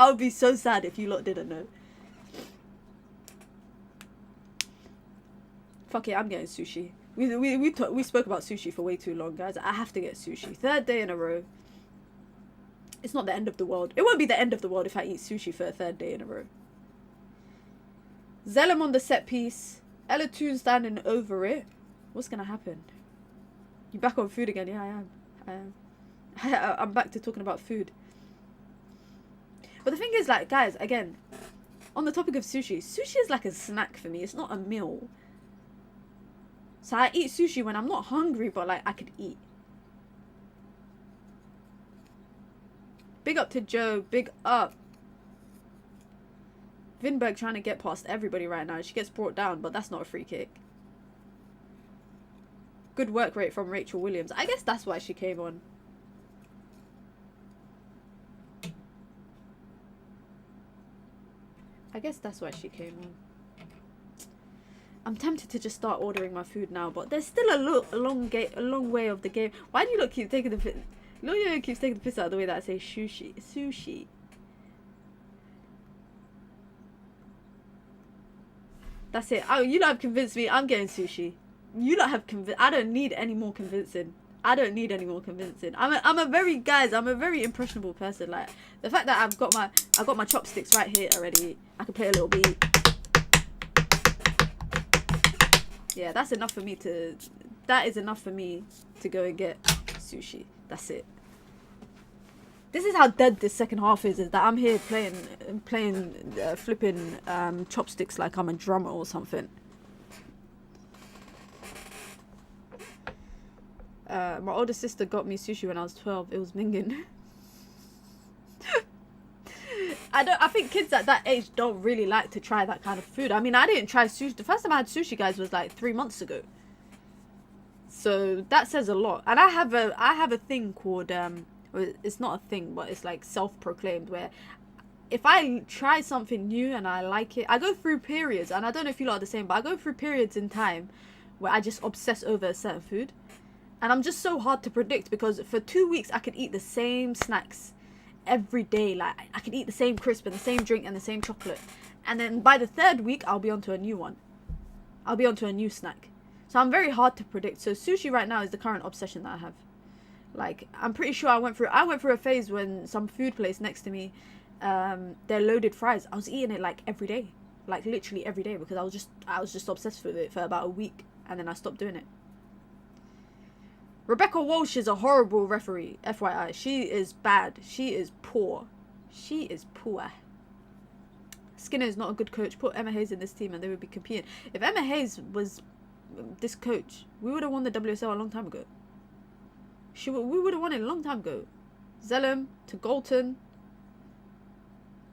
would be so sad if you lot didn't know. Fuck it, I'm getting sushi. We spoke about sushi for way too long, guys. I have to get sushi. 3rd day in a row. It's not the end of the world. It won't be the end of the world if I eat sushi for a 3rd day in a row. Zellum on the set piece. Ella Toon standing over it. What's going to happen? You back on food again? Yeah, I am. I'm back to talking about food. But the thing is, like, guys, again, on the topic of sushi is like a snack for me. It's not a meal. So I eat sushi when I'm not hungry, but like I could eat. Big up to Joe. Big up. Vinberg trying to get past everybody right now. She gets brought down, but that's not a free kick. Good work rate from Rachel Williams. I guess that's why she came on. I'm tempted to just start ordering my food now, but there's still a long way of the game. Why do you not keep taking the piss? Lawyer keeps taking the piss out of the way that I say sushi. That's it. Oh, you know, I've convinced me. I'm getting sushi. You lot have convinced. I don't need any more convincing. I don't need any more convincing. I'm a very impressionable person. Like the fact that I've got my chopsticks right here already. I can play a little beat. Yeah, that's enough for me to. That is enough for me to go and get sushi. That's it. This is how dead this second half is that I'm here playing flipping chopsticks like I'm a drummer or something. My older sister got me sushi when I was 12. It was minging. I think kids at that age don't really like to try that kind of food. I mean, I didn't try sushi. The first time I had sushi, guys, was like 3 months ago. So that says a lot. And I have a thing called it's not a thing, but it's like self-proclaimed, where if I try something new and I like it, I go through periods, and I don't know if you lot are the same, but I go through periods in time where I just obsess over a certain food. And I'm just so hard to predict, because for 2 weeks I could eat the same snacks every day. Like I could eat the same crisp and the same drink and the same chocolate, and then by the 3rd week I'll be onto a new one. I'll be onto a new snack. So I'm very hard to predict. So sushi right now is the current obsession that I have. Like I'm pretty sure I went through a phase when some food place next to me, their loaded fries, I was eating it like every day, like literally every day, because I was just obsessed with it for about a week, and then I stopped doing it. Rebecca Walsh is a horrible referee, FYI. She is bad. She is poor. She is poor. Skinner is not a good coach. Put Emma Hayes in this team and they would be competing. If Emma Hayes was this coach, we would have won the WSL a long time ago. We would have won it a long time ago. Zellum to Galton.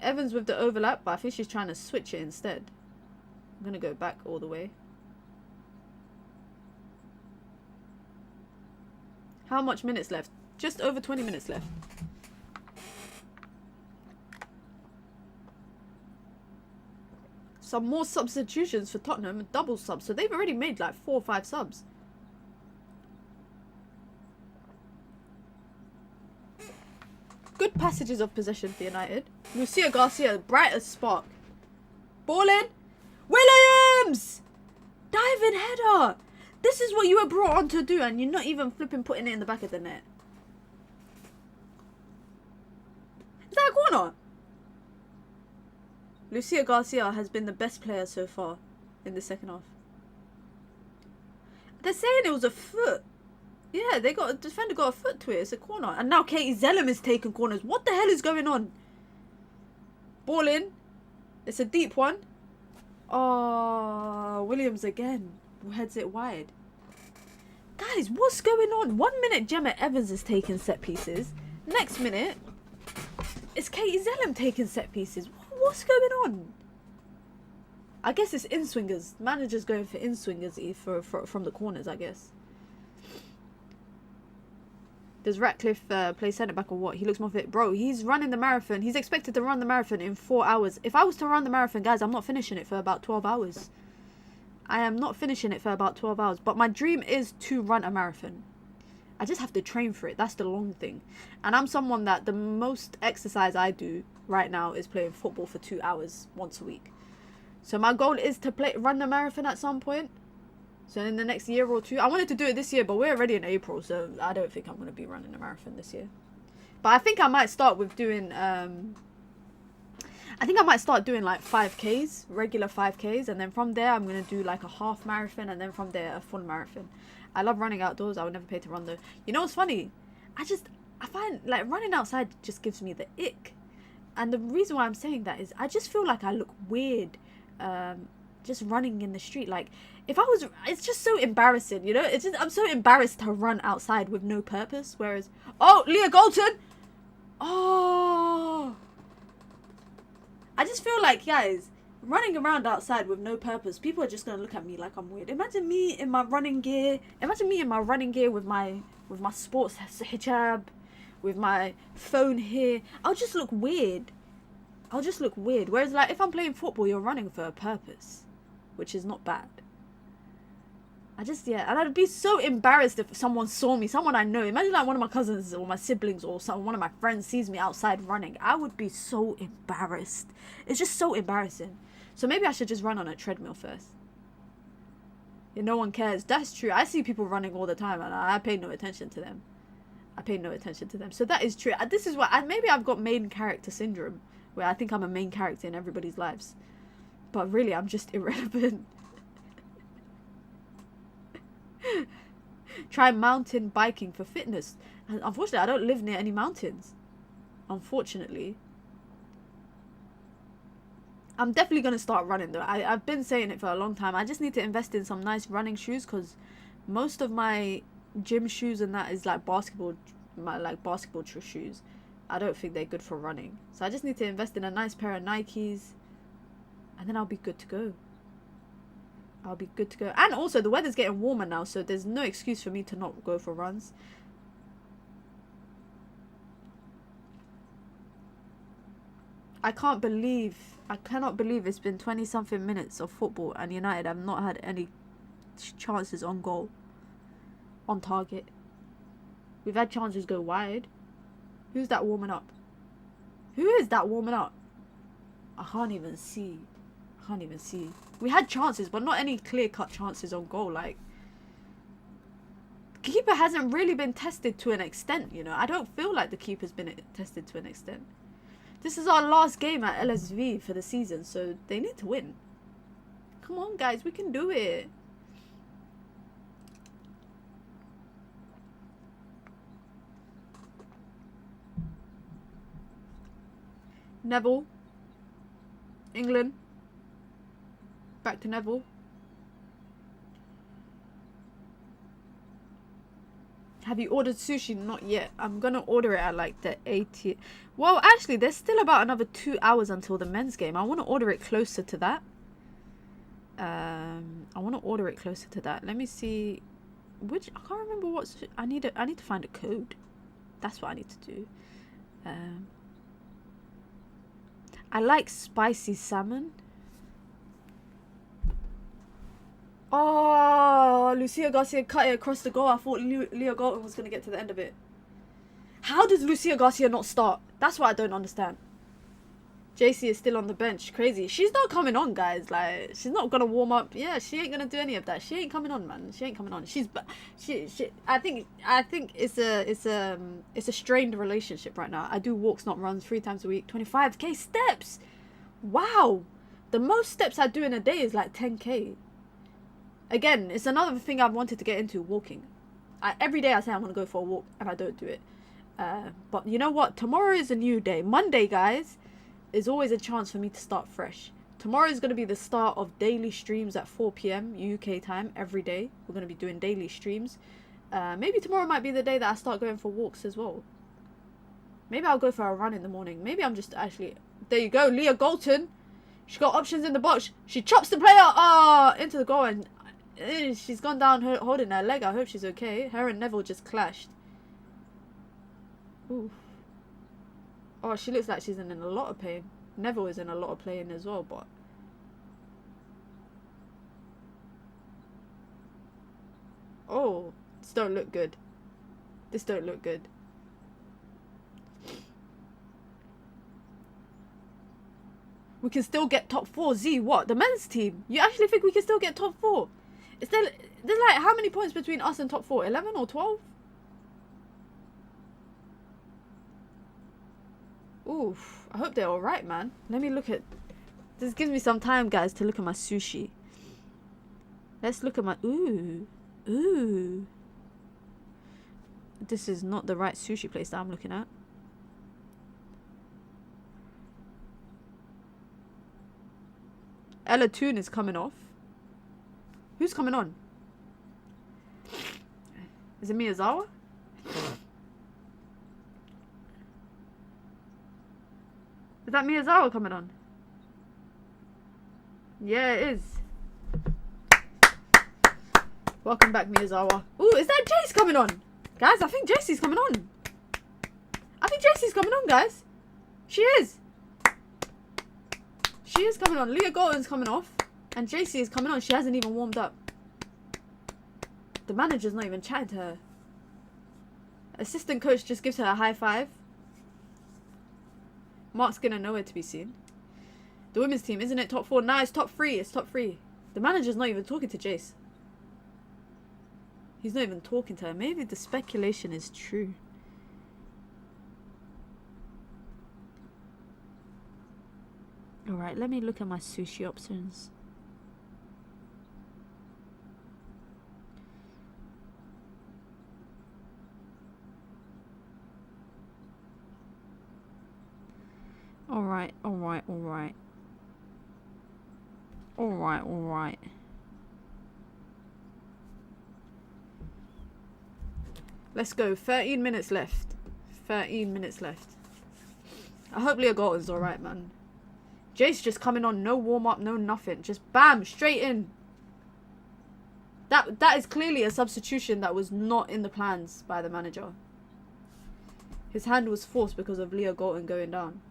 Evans with the overlap, but I think she's trying to switch it instead. I'm going to go back all the way. How much minutes left? Just over 20 minutes left. Some more substitutions for Tottenham, double subs. So they've already made like 4 or 5 subs. Good passages of possession for United. Lucia Garcia, bright as spark. Ball in. Williams! Diving header! This is what you were brought on to do, and you're not even flipping putting it in the back of the net. Is that a corner? Lucia Garcia has been the best player so far in the second half. They're saying it was a foot. Yeah, the defender got a foot to it. It's a corner. And now Katie Zellum is taking corners. What the hell is going on? Ball in. It's a deep one. Oh, Williams again. Heads it wide. Guys, what's going on? 1 minute Gemma Evans is taking set pieces. Next minute, it's Katie Zellum taking set pieces. What's going on? I guess it's in-swingers. Manager's going for in-swingers from the corners, I guess. Does Ratcliffe play centre back or what? He looks more fit. Bro, he's running the marathon. He's expected to run the marathon in 4 hours. If I was to run the marathon, guys, I'm not finishing it for about 12 hours. I am not finishing it for about 12 hours. But my dream is to run a marathon. I just have to train for it. That's the long thing. And I'm someone that the most exercise I do right now is playing football for 2 hours once a week. So my goal is to run the marathon at some point. So in the next year or two. I wanted to do it this year, but we're already in April. So I don't think I'm going to be running a marathon this year. But I think I might start with doing... I think I might start doing like 5Ks, regular 5Ks, and then from there I'm going to do like a half marathon, and then from there a full marathon. I love running outdoors. I would never pay to run though. You know what's funny? I find like running outside just gives me the ick. And the reason why I'm saying that is I just feel like I look weird just running in the street. Like if I was, it's just so embarrassing, you know? It's just, I'm so embarrassed to run outside with no purpose. Whereas, oh, Leah Galton! Oh! I just feel like, guys, running around outside with no purpose, people are just gonna look at me like I'm weird. Imagine me in my running gear. Imagine me in my running gear with my sports hijab, with my phone here. I'll just look weird. I'll just look weird. Whereas, like, if I'm playing football, you're running for a purpose, which is not bad. And I'd be so embarrassed if someone saw me, someone I know. Imagine like one of my cousins or my siblings or one of my friends sees me outside running. I would be so embarrassed. It's just so embarrassing. So maybe I should just run on a treadmill first. Yeah, no one cares. That's true. I see people running all the time and I pay no attention to them. I pay no attention to them. So that is true. This is what maybe I've got main character syndrome, where I think I'm a main character in everybody's lives. But really, I'm just irrelevant. Try mountain biking for fitness. And unfortunately, I don't live near any mountains. Unfortunately. I'm definitely going to start running though. I've been saying it for a long time. I just need to invest in some nice running shoes, because most of my gym shoes and that is like basketball shoes. I don't think they're good for running. So I just need to invest in a nice pair of Nikes, and then I'll be good to go. I'll be good to go. And also the weather's getting warmer now, so there's no excuse for me to not go for runs. I cannot believe it's been 20 something minutes of football and United have not had any chances on goal, on target. We've had chances go wide. Who's that warming up? Who is that warming up? I can't even see. We had chances, but not any clear-cut chances on goal. Like, the keeper hasn't really been tested to an extent, you know. I don't feel like the keeper's been tested to an extent. This is our last game at LSV for the season, so they need to win. Come on, guys, we can do it. Neville. England. Back to Neville. Have you ordered sushi? Not yet. I'm gonna order it at like the 80th. Well, actually, there's still about another 2 hours until the men's game. I want to order it closer to that. Let me see. I can't remember what. I need to find a code. That's what I need to do. I like spicy salmon. Oh, Lucia Garcia cut it across the goal. I thought Leah Galton was going to get to the end of it. How does Lucia Garcia not start? That's what I don't understand. JC is still on the bench. Crazy. She's not coming on, guys. Like, she's not going to warm up. Yeah, she ain't going to do any of that. She ain't coming on, man. She ain't coming on. I think it's a strained relationship right now. I do walks, not runs, 3 times a week. 25k steps. Wow. The most steps I do in a day is like 10k. Again, it's another thing I've wanted to get into, walking. Every day I say I'm going to go for a walk, and I don't do it. But you know what? Tomorrow is a new day. Monday, guys, is always a chance for me to start fresh. Tomorrow is going to be the start of daily streams at 4 p.m. UK time every day. We're going to be doing daily streams. Maybe tomorrow might be the day that I start going for walks as well. Maybe I'll go for a run in the morning. Maybe I'm just actually... There you go, Leah Galton. She got options in the box. She chops the player into the goal, and she's gone down holding her leg. I hope she's okay. Her and Neville just clashed. Ooh. Oh, she looks like she's in a lot of pain. Neville is in a lot of pain as well, but... Oh, this don't look good. This don't look good. We can still get top 4. Z, what? The men's team? You actually think we can still get top 4? There's like how many points between us and top 4? 11 or 12? Oof. I hope they're alright, man. Let me look at... This gives me some time, guys, to look at my sushi. Let's look at my... Ooh. Ooh. This is not the right sushi place that I'm looking at. Ella Toon is coming off. Who's coming on? Is it Miyazawa? Is that Miyazawa coming on? Yeah, it is. Welcome back, Miyazawa. Ooh, is that Jace coming on? Guys, I think JC's coming on. I think JC's coming on, guys. She is. She is coming on. Leah Galton's coming off. And JC is coming on. She hasn't even warmed up. The manager's not even chatting to her. Assistant coach just gives her a high five. Mark Skinner nowhere to be seen. The women's team, isn't it top 4? Nah, it's top 3. It's top 3. The manager's not even talking to Jace. He's not even talking to her. Maybe the speculation is true. Alright, let me look at my sushi options. Alright. Let's go. 13 minutes left. 13 minutes left. I hope Leah Galton's alright, man. Jace just coming on. No warm-up, no nothing. Just bam, straight in. That is clearly a substitution that was not in the plans by the manager. His hand was forced because of Leah Galton going down.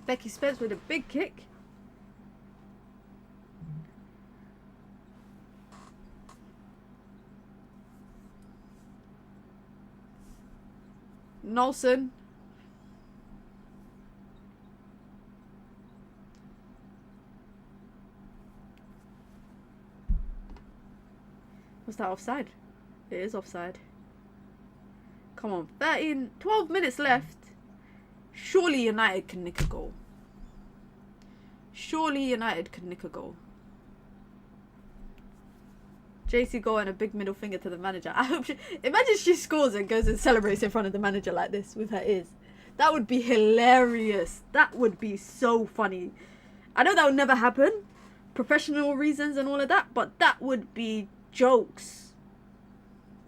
Becky Spence with a big kick. Nelson. Was that offside? It is offside. Come on. 12 minutes left. Surely United can nick a goal. Surely United can nick a goal. JC goal and a big middle finger to the manager. I hope imagine she scores and goes and celebrates in front of the manager like this with her ears. That would be hilarious. That would be so funny. I know that would never happen. Professional reasons and all of that. But that would be jokes.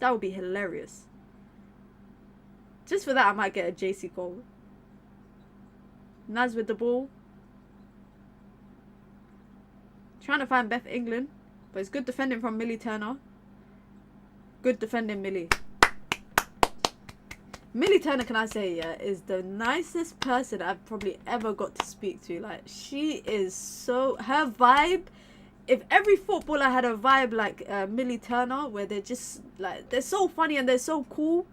That would be hilarious. Just for that, I might get a JC goal. Naz with the ball. Trying to find Beth England. But it's good defending from Millie Turner. Good defending, Millie. Millie Turner, can I say, yeah, is the nicest person I've probably ever got to speak to. Like, she is so... Her vibe... If every footballer had a vibe like Millie Turner, where they're just, like, they're so funny and they're so cool,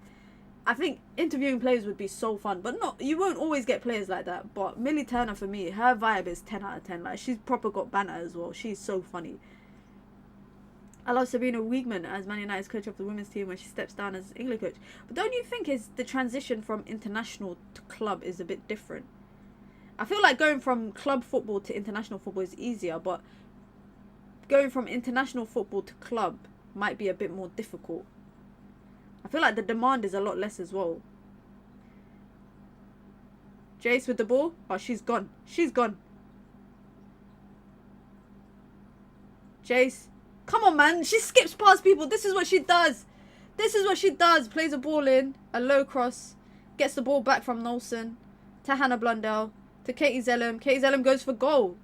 I think interviewing players would be so fun. But not, you won't always get players like that. But Millie Turner, for me, her vibe is 10 out of 10. Like, she's proper got banter as well. She's so funny. I love Sabina Wiegman as Man United's coach of the women's team when she steps down as England coach. But don't you think the transition from international to club is a bit different? I feel like going from club football to international football is easier, but going from international football to club might be a bit more difficult. I feel like the demand is a lot less as well. Jace with the ball. Oh, she's gone. She's gone. Jace. Come on, man. She skips past people. This is what she does. This is what she does. Plays a ball in. A low cross. Gets the ball back from Nelson. To Hannah Blundell. To Katie Zellum. Katie Zellum goes for goal.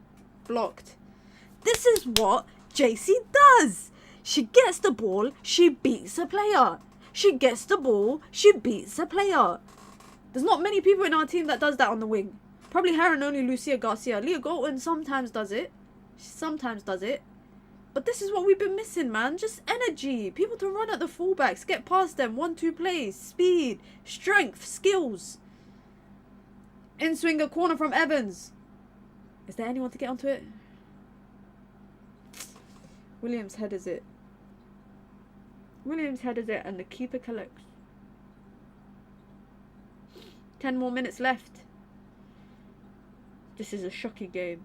Blocked. This is what JC does. She gets the ball. She beats a player. She gets the ball. She beats a player. There's not many people in our team that does that on the wing. Probably her and only Lucia Garcia. Leah Galton sometimes does it. She sometimes does it. But this is what we've been missing, man. Just energy. People to run at the fullbacks. Get past them. 1-2 plays. Speed. Strength. Skills. In-swinger corner from Evans. Is there anyone to get onto it? Williams headers it. Williams headers it and the keeper collects. 10 more minutes left. This is a shocking game.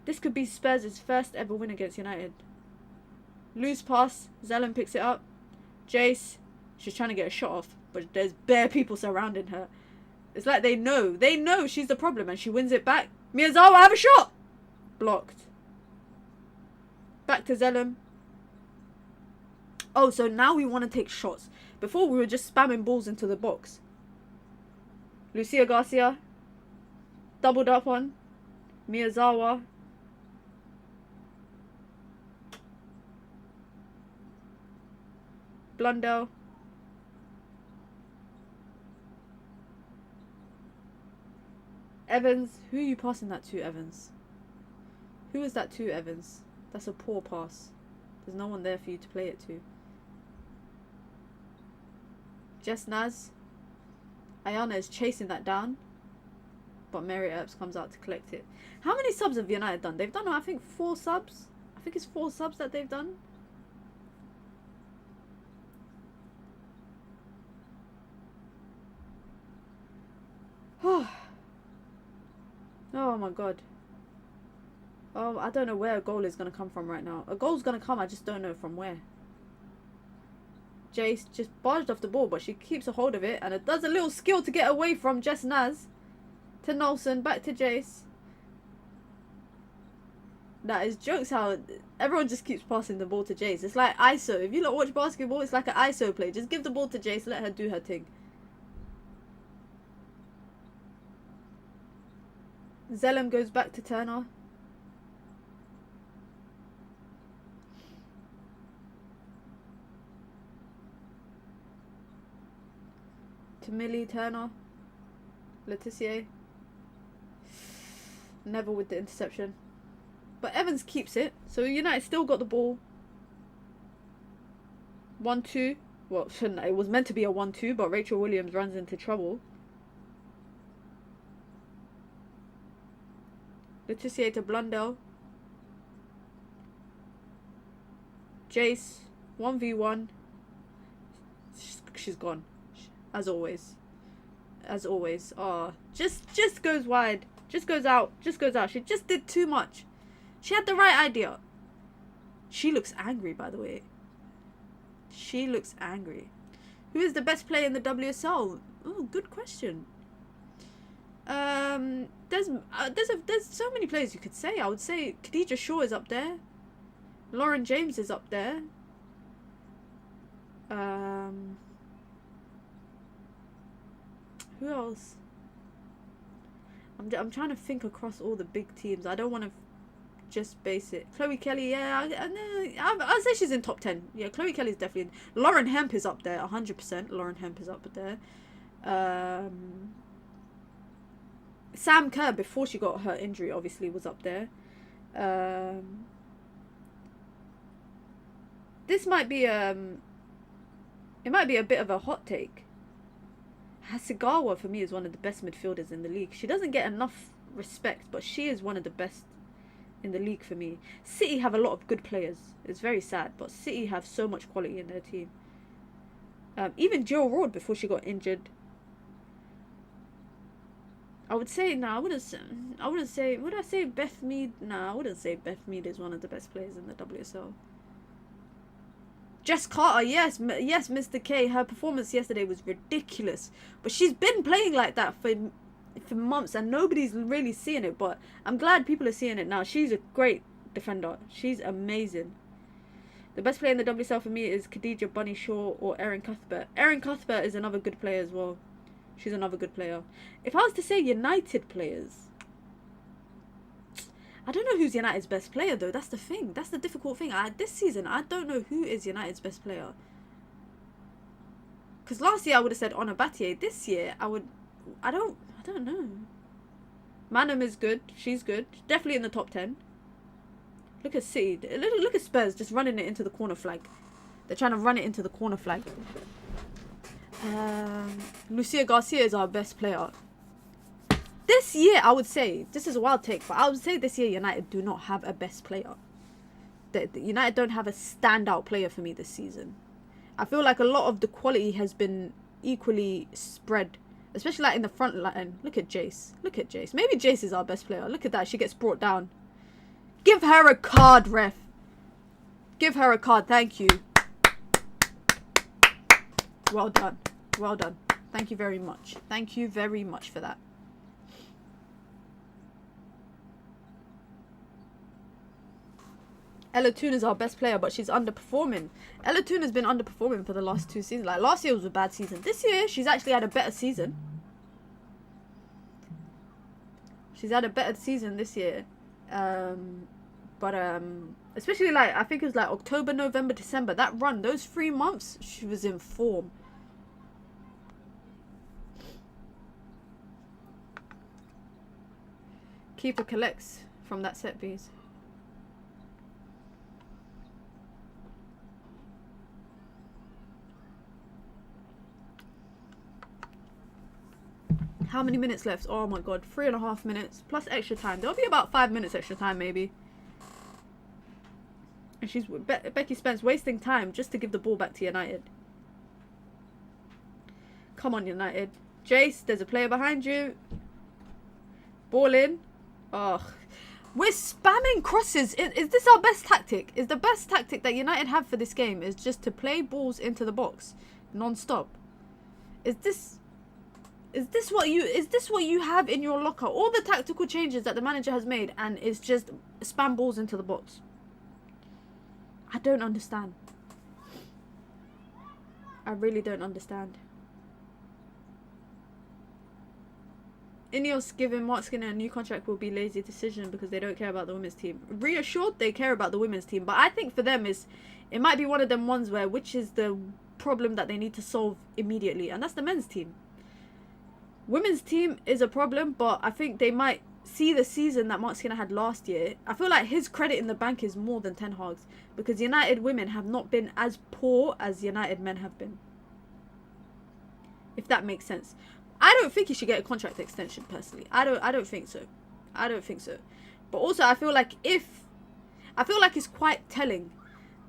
This could be Spurs' first ever win against United. Loose pass. Zellum picks it up. Jace. She's trying to get a shot off. But there's bare people surrounding her. It's like they know. They know she's the problem. And she wins it back. Miyazawa, have a shot! Blocked. Back to Zellum. Oh, so now we want to take shots. Before we were just spamming balls into the box. Lucia Garcia. Doubled up on. Miyazawa. Blundell. Evans. Who are you passing that to, Evans? Who is that to, Evans? That's a poor pass. There's no one there for you to play it to. Jess Naz. Ayana is chasing that down. But Mary Epps comes out to collect it. How many subs have United done? They've done, I think, 4 subs. I think it's 4 subs that they've done. Oh my god. Oh, I don't know where a goal is going to come from right now. A goal's going to come, I just don't know from where. Jace just barged off the ball, but she keeps a hold of it. And it does a little skill to get away from Jess Naz. To Nelson, back to Jace. That is jokes how everyone just keeps passing the ball to Jace. It's like ISO. If you lot watch basketball, it's like an ISO play. Just give the ball to Jace, let her do her thing. Zellem goes back to Turner. To Millie, Turner. Letitia. Never with the interception. But Evans keeps it. So United still got the ball. 1-2. Well, it was meant to be a 1-2, but Rachel Williams runs into trouble. Letitia to Blundell. Jace. 1v1. She's gone. As always. As always. Oh, just goes wide. Just goes out. Just goes out. She just did too much. She had the right idea. She looks angry, by the way. She looks angry. Who is the best player in the WSL? Oh, good question. There's so many players you could say. I would say Khadija Shaw is up there. Lauren James is up there. Who else? I'm trying to think across all the big teams. I don't want to just base it. Chloe Kelly, yeah, I'll say she's in top 10. Yeah, Chloe Kelly's definitely in. Lauren Hemp is up there, 100%. Lauren Hemp is up there. Sam Kerr, before she got her injury, obviously was up there. This might be it might be a bit of a hot take. Hasegawa for me is one of the best midfielders in the league. She doesn't get enough respect, but she is one of the best in the league for me. City have a lot of good players. It's very sad, but City have so much quality in their team. Even Jill Roord before she got injured. I would say I wouldn't say would I say Beth Mead? Nah, I wouldn't say Beth Mead is one of the best players in the WSL. Jess Carter, yes, Mr. K. Her performance yesterday was ridiculous, but she's been playing like that for months, and nobody's really seeing it. But I'm glad people are seeing it now. She's a great defender. She's amazing. The best player in the WSL for me is Khadija Bunny Shaw or Erin Cuthbert. Erin Cuthbert is another good player as well. She's another good player. If I was to say United players, I don't know who's United's best player though. That's the thing. That's the difficult thing. This season, I don't know who is United's best player. Because last year I would have said Ona Battier. This year I don't know. Manum is good. She's good. Definitely in the top 10. Look at City. Look at Spurs just running it into the corner flag. They're trying to run it into the corner flag. Lucia Garcia is our best player. This year, I would say, this is a wild take, but I would say this year United do not have a best player. The United don't have a standout player for me this season. I feel like a lot of the quality has been equally spread, especially like in the front line. Look at Jace. Look at Jace. Maybe Jace is our best player. Look at that. She gets brought down. Give her a card, ref. Give her a card. Thank you. Well done. Well done. Thank you very much. Thank you very much for that. Ella Toon is our best player, but she's underperforming. Ella Toon has been underperforming for the last 2 seasons. Like, last year was a bad season. This year, she's actually had a better season. She's had a better season this year. Especially, like, I think it was, like, October, November, December. That run, those 3 months, she was in form. Keeper collects from that set piece. How many minutes left? Oh my god, 3.5 minutes plus extra time. There'll be about 5 minutes extra time maybe. And she's Becky Spence wasting time just to give the ball back to United. Come on, United. Jace, there's a player behind you. Ball in. Oh, we're spamming crosses. Is this our best tactic? Is the best tactic that United have for this game is just to play balls into the box non-stop? Is this what you have in your locker? All the tactical changes that the manager has made, and it's just spam balls into the box. I don't understand. I really don't understand. Ineos giving Mark Skinner a new contract will be a lazy decision because they don't care about the women's team. Reassured they care about the women's team, but I think for them it might be one of them ones where which is the problem that they need to solve immediately, and that's the men's team. Women's team is a problem, but I think they might see the season that Mark Skinner had last year. I feel like his credit in the bank is more than Ten Hag's, because United women have not been as poor as United men have been. If that makes sense. I don't think he should get a contract extension personally. I don't think so. I don't think so. But also I feel like it's quite telling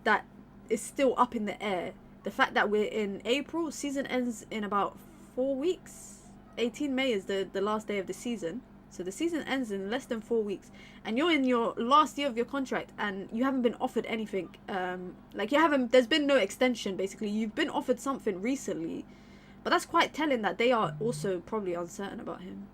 that it's still up in the air. The fact that we're in April, season ends in about 4 weeks. 18 May is the last day of the season. So the season ends in less than 4 weeks, and you're in your last year of your contract, and you haven't been offered anything. There's been no extension. Basically, you've been offered something recently, but that's quite telling that they are also probably uncertain about him.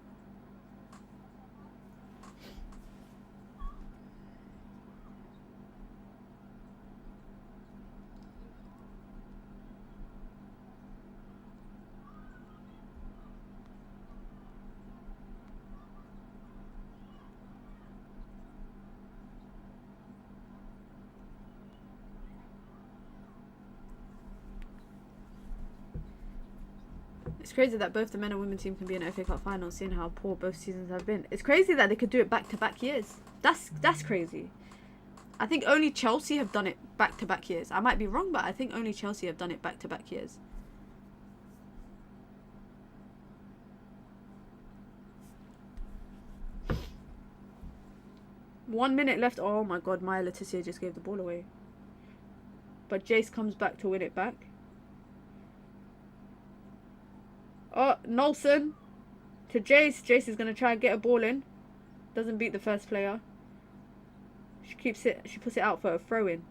It's crazy that both the men and women team can be in an FA Cup final, seeing how poor both seasons have been. It's crazy that they could do it back-to-back years. That's crazy. I think only Chelsea have done it back-to-back years. I might be wrong, but I think only Chelsea have done it back-to-back years. One minute left. Oh my god, Maya Letitia just gave the ball away. But Jace comes back to win it back. Oh, Nolson to Jace. Jace is going to try and get a ball in. Doesn't beat the first player. She keeps it. She puts it out for a throw-in.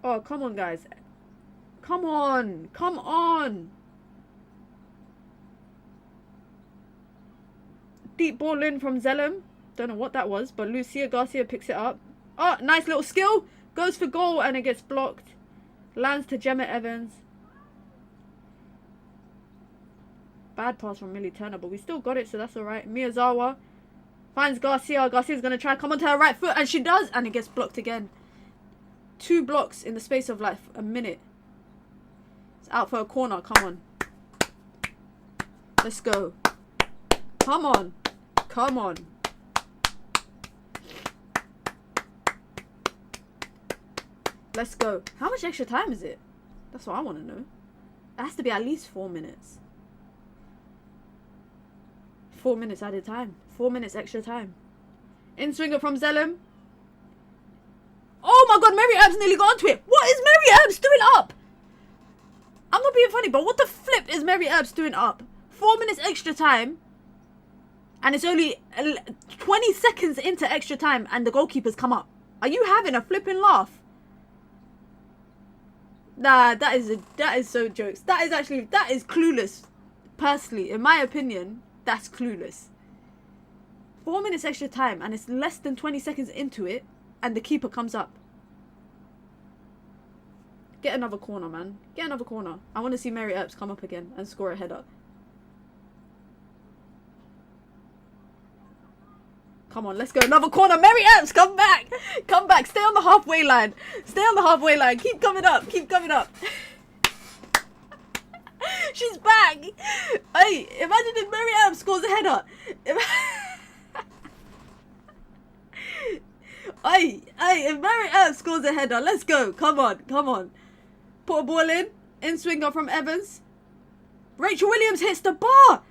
Oh, come on, guys. Come on. Come on. Deep ball in from Zellum. Don't know what that was, but Lucia Garcia picks it up. Oh, nice little skill. Goes for goal and it gets blocked. Lands to Gemma Evans. Bad pass from Millie Turner, but we still got it, so that's alright. Miyazawa finds Garcia. Garcia's going to try come onto her right foot, and she does, and it gets blocked again. 2 blocks in the space of like a minute. It's out for a corner. Come on. Let's go. Come on. Come on. Let's go. How much extra time is it? That's what I want to know. It has to be at least 4 minutes. 4 minutes added time. 4 minutes extra time. In swinger from Zellum. Oh my god, Mary Earps nearly got onto it. What is Mary Earps doing up? I'm not being funny, but what the flip is Mary Earps doing up? 4 minutes extra time. And it's only 20 seconds into extra time and the goalkeeper's come up. Are you having a flipping laugh? Nah, that is so jokes. That is clueless. Personally, in my opinion, that's clueless. 4 minutes extra time and it's less than 20 seconds into it and the keeper comes up. Get another corner, man. Get another corner. I want to see Mary Earps come up again and score a header. Come on, let's go. Another corner. Mary Earps, come back. Come back. Stay on the halfway line. Stay on the halfway line. Keep coming up. Keep coming up. She's back. Hey, imagine if Mary Earps scores a header. Hey, if Mary Earp scores a header, let's go. Come on. Put a ball in swinger from Evans. Rachel Williams hits the bar.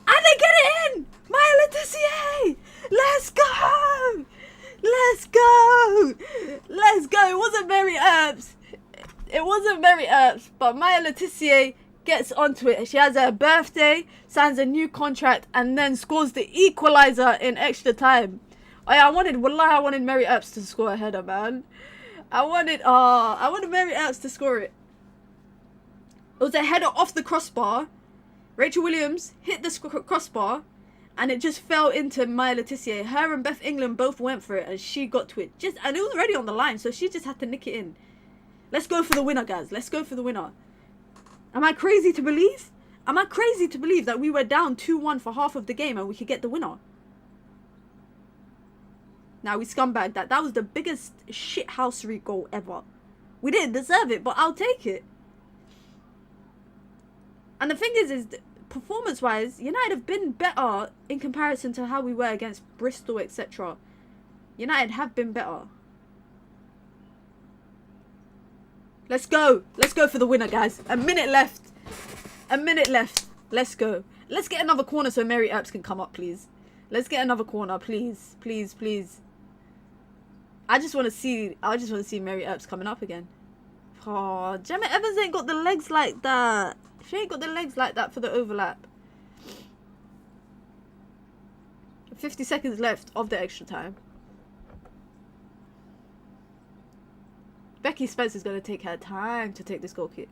And they get it in. Maya Letitia. Let's go. It wasn't Mary Earps. But Maya Letitia gets onto it. She has her birthday, signs a new contract, and then scores the equalizer in extra time. I wanted Mary Earps to score a header, man. I wanted Mary Earps to score it. It was a header off the crossbar. Rachel Williams hit the crossbar, and it just fell into Maya Letitia. Her and Beth England both went for it, and she got to it. And it was already on the line, so she just had to nick it in. Let's go for the winner, guys. Let's go for the winner. Am I crazy to believe? That we were down 2-1 for half of the game and we could get the winner? Now we scumbagged that. That was the biggest shithousery goal ever. We didn't deserve it, but I'll take it. And the thing is performance-wise, United have been better in comparison to how we were against Bristol, etc. United have been better. Let's go. Let's go for the winner, guys. A minute left. Let's go. Let's get another corner so Mary Earps can come up, please. Let's get another corner, please. I just want to see Mary Earps coming up again. Oh, Gemma Evans ain't got the legs like that. She ain't got the legs like that for the overlap. 50 seconds left of the extra time. Becky Spencer's going to take her time to take this goal kick.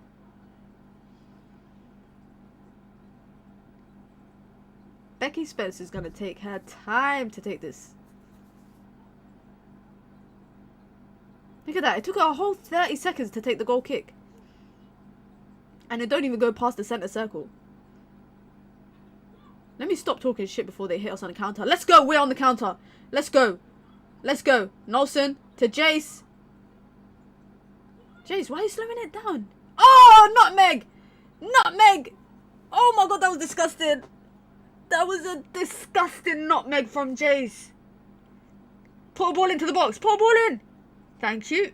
Becky Spencer's going to take her time to take this. Look at that. It took her a whole 30 seconds to take the goal kick. And it don't even go past the centre circle. Let me stop talking shit before they hit us on the counter. Let's go. We're on the counter. Let's go. Nelson to Jace. Jace, why are you slowing it down? Oh, nutmeg. Oh my god, that was disgusting. That was a disgusting nutmeg from Jace. Put a ball into the box. Put a ball in. Thank you.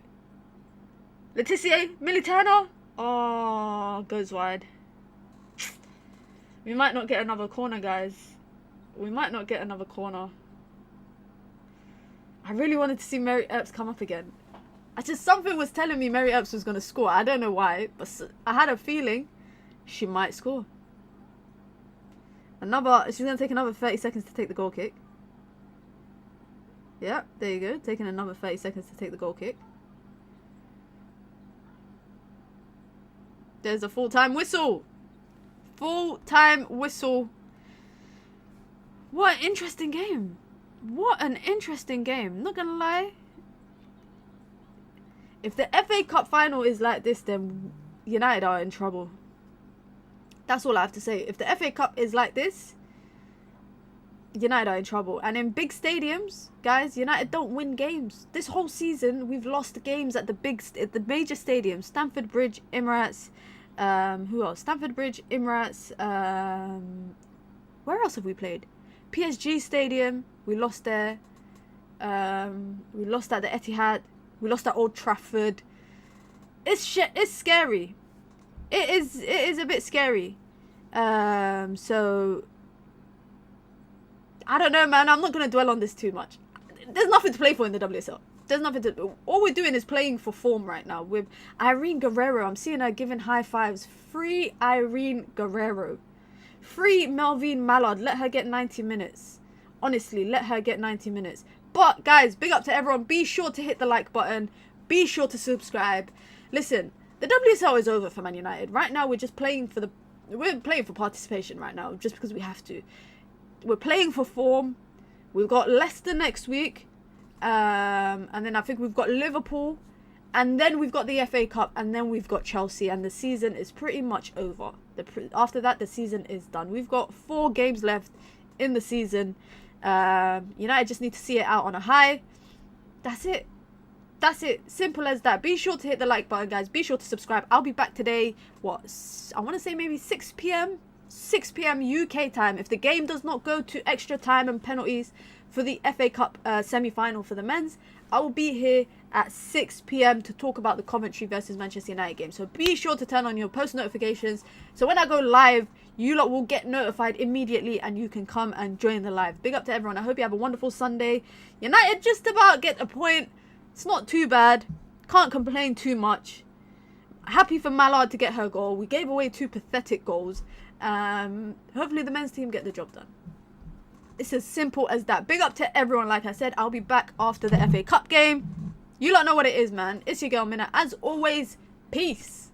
Letitia, Militana. Oh, goes wide. We might not get another corner, guys. I really wanted to see Mary Earps come up again. Something was telling me Mary Earps was going to score. I don't know why, but I had a feeling she might score. She's going to take another 30 seconds to take the goal kick. Yeah, there you go. Taking another 30 seconds to take the goal kick. There's a full-time whistle. What an interesting game. Not going to lie. If the FA Cup final is like this, then United are in trouble. That's all I have to say. If the FA Cup is like this, United are in trouble. And in big stadiums, guys, United don't win games. This whole season, we've lost games at the major stadiums. Stamford Bridge, Emirates. Who else? Stamford Bridge, Emirates. Where else have we played? PSG Stadium. We lost there. We lost at the Etihad. We lost at Old Trafford. It's scary. It is a bit scary. So I don't know, man. I'm not gonna dwell on this too much. There's nothing to play for in the WSL. All we're doing is playing for form right now. With Irene Guerrero, I'm seeing her giving high fives. Free Irene Guerrero. Free Melvine Mallard. Let her get 90 minutes. Honestly, let her get 90 minutes. But guys, big up to everyone. Be sure to hit the like button. Be sure to subscribe. Listen, the WSL is over for Man United. Right now, we're playing for participation right now, just because we have to. We're playing for form. We've got Leicester next week. And then I think we've got Liverpool. And then we've got the FA Cup. And then we've got Chelsea. And the season is pretty much over. After that, the season is done. We've got 4 games left in the season. United just need to see it out on a high. That's it. Simple as that. Be sure to hit the like button, guys. Be sure to subscribe. I'll be back today. I want to say maybe 6 p.m. 6 p.m. UK time. If the game does not go to extra time and penalties for the FA Cup semi-final for the men's, I will be here at 6 p.m. to talk about the Coventry versus Manchester United game. So be sure to turn on your post notifications. So when I go live, you lot will get notified immediately and you can come and join the live. Big up to everyone. I hope you have a wonderful Sunday. United just about get a point. It's not too bad. Can't complain too much. Happy for Mallard to get her goal. We gave away 2 pathetic goals. Hopefully the men's team get the job done. It's as simple as that. Big up to everyone. Like I said, I'll be back after the FA Cup game. You lot know what it is, man. It's your girl Mina. As always, peace.